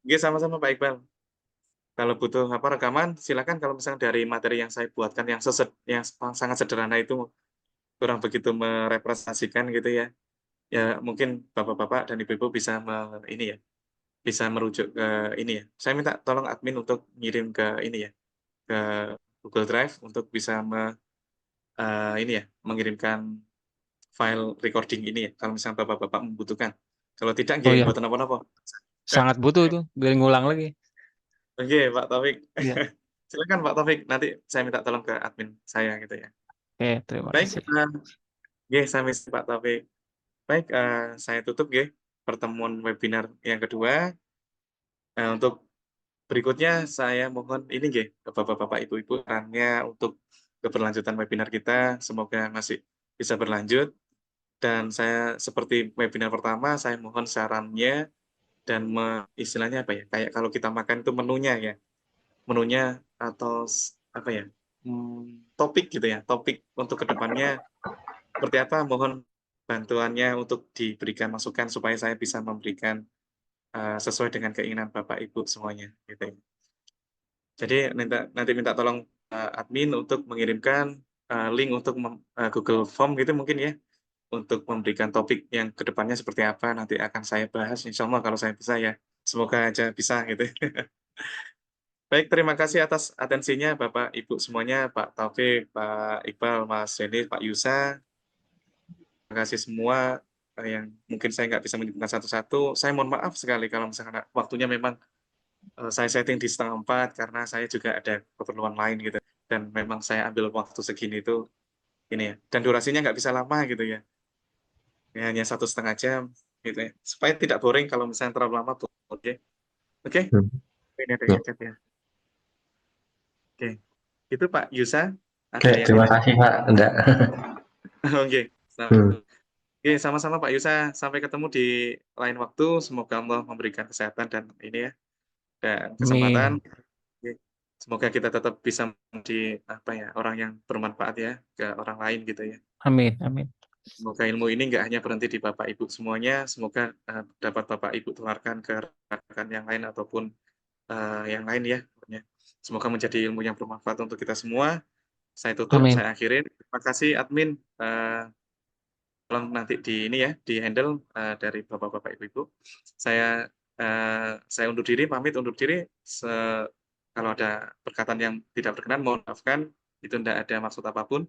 Oke, sama-sama Pak Iqbal. Kalau butuh rekaman, silakan. Kalau misalnya dari materi yang saya buatkan yang sangat sederhana itu kurang begitu merepresentasikan gitu ya. Ya mungkin Bapak-bapak dan Ibu-ibu bisa bisa merujuk ke ini ya. Saya minta tolong admin untuk ngirim ke ini ya, ke Google Drive untuk bisa mengirimkan file recording ini ya, kalau misalnya Bapak-bapak membutuhkan. Kalau tidak, Oh nggih, ya, mboten napa-napa. sangat butuh itu, biar ngulang lagi. Oke, Pak Taufik. Iya. Silakan Pak Taufik, nanti saya minta tolong ke admin saya gitu ya. Oke, terima Baik, kasih. nggih, sami Pak Taufik. Baik, saya tutup nggih pertemuan webinar yang kedua. Untuk berikutnya saya mohon ini nggih, Bapak-bapak, Ibu-ibu, sarannya untuk keberlanjutan webinar kita semoga masih bisa berlanjut. Dan saya seperti webinar pertama, saya mohon sarannya dan istilahnya apa ya, kayak kalau kita makan itu menunya ya. Menunya atau topik gitu ya, topik untuk kedepannya seperti apa, mohon bantuannya untuk diberikan masukan supaya saya bisa memberikan sesuai dengan keinginan Bapak Ibu semuanya gitu ya. Jadi nanti minta tolong admin untuk mengirimkan link untuk Google Form gitu mungkin ya, untuk memberikan topik yang kedepannya seperti apa nanti akan saya bahas insyaallah kalau saya bisa ya. Semoga aja bisa gitu. Baik, terima kasih atas atensinya Bapak Ibu semuanya, Pak Taufik, Pak Iqbal, Mas Reni, Pak Yusa. Terima kasih semua yang mungkin saya nggak bisa menyebutkan satu-satu. Saya mohon maaf sekali kalau misalkan waktunya memang saya setting di 3:30 karena saya juga ada keperluan lain gitu. Dan memang saya ambil waktu segini itu ini ya. Dan durasinya nggak bisa lama gitu ya. Ya, hanya 1,5 jam gitu ya. Supaya tidak boring kalau misalnya terlalu lama tuh. Oke. Oke. Ini ada yang chat ya. Oke. Itu Pak Yusa. Ada Oke, yang terima ini? kasih Pak. Enggak. Oke. Hmm. Oke, sama-sama Pak Yusa. Sampai ketemu di lain waktu. Semoga Allah memberikan kesehatan dan ini ya, dan kesempatan. Amin. Oke. Semoga kita tetap bisa menjadi orang yang bermanfaat ya ke orang lain gitu ya. Amin. Amin. Semoga ilmu ini nggak hanya berhenti di Bapak Ibu semuanya, semoga dapat Bapak Ibu tularkan ke rekan yang lain ataupun yang lain ya. Pokoknya. Semoga menjadi ilmu yang bermanfaat untuk kita semua. Saya tutup, Amin. saya akhirin. Terima kasih admin. Tolong nanti di ini ya, di handle dari Bapak-Bapak Ibu-Ibu. Saya undur diri, pamit undur diri. Kalau ada perkataan yang tidak berkenan, mohon maafkan. Itu tidak ada maksud apapun.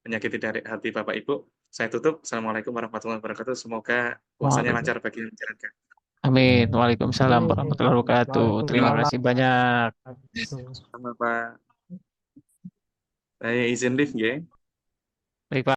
Menyakiti dari hati Bapak Ibu. Saya tutup. Assalamualaikum warahmatullahi wabarakatuh. Semoga puasanya lancar bagi yang menjalankan. Amin. Waalaikumsalam Amin. warahmatullahi wabarakatuh. Terima Waalaikumsalam. kasih banyak. Sama Pak. Saya izin live ya. Baik, Pak.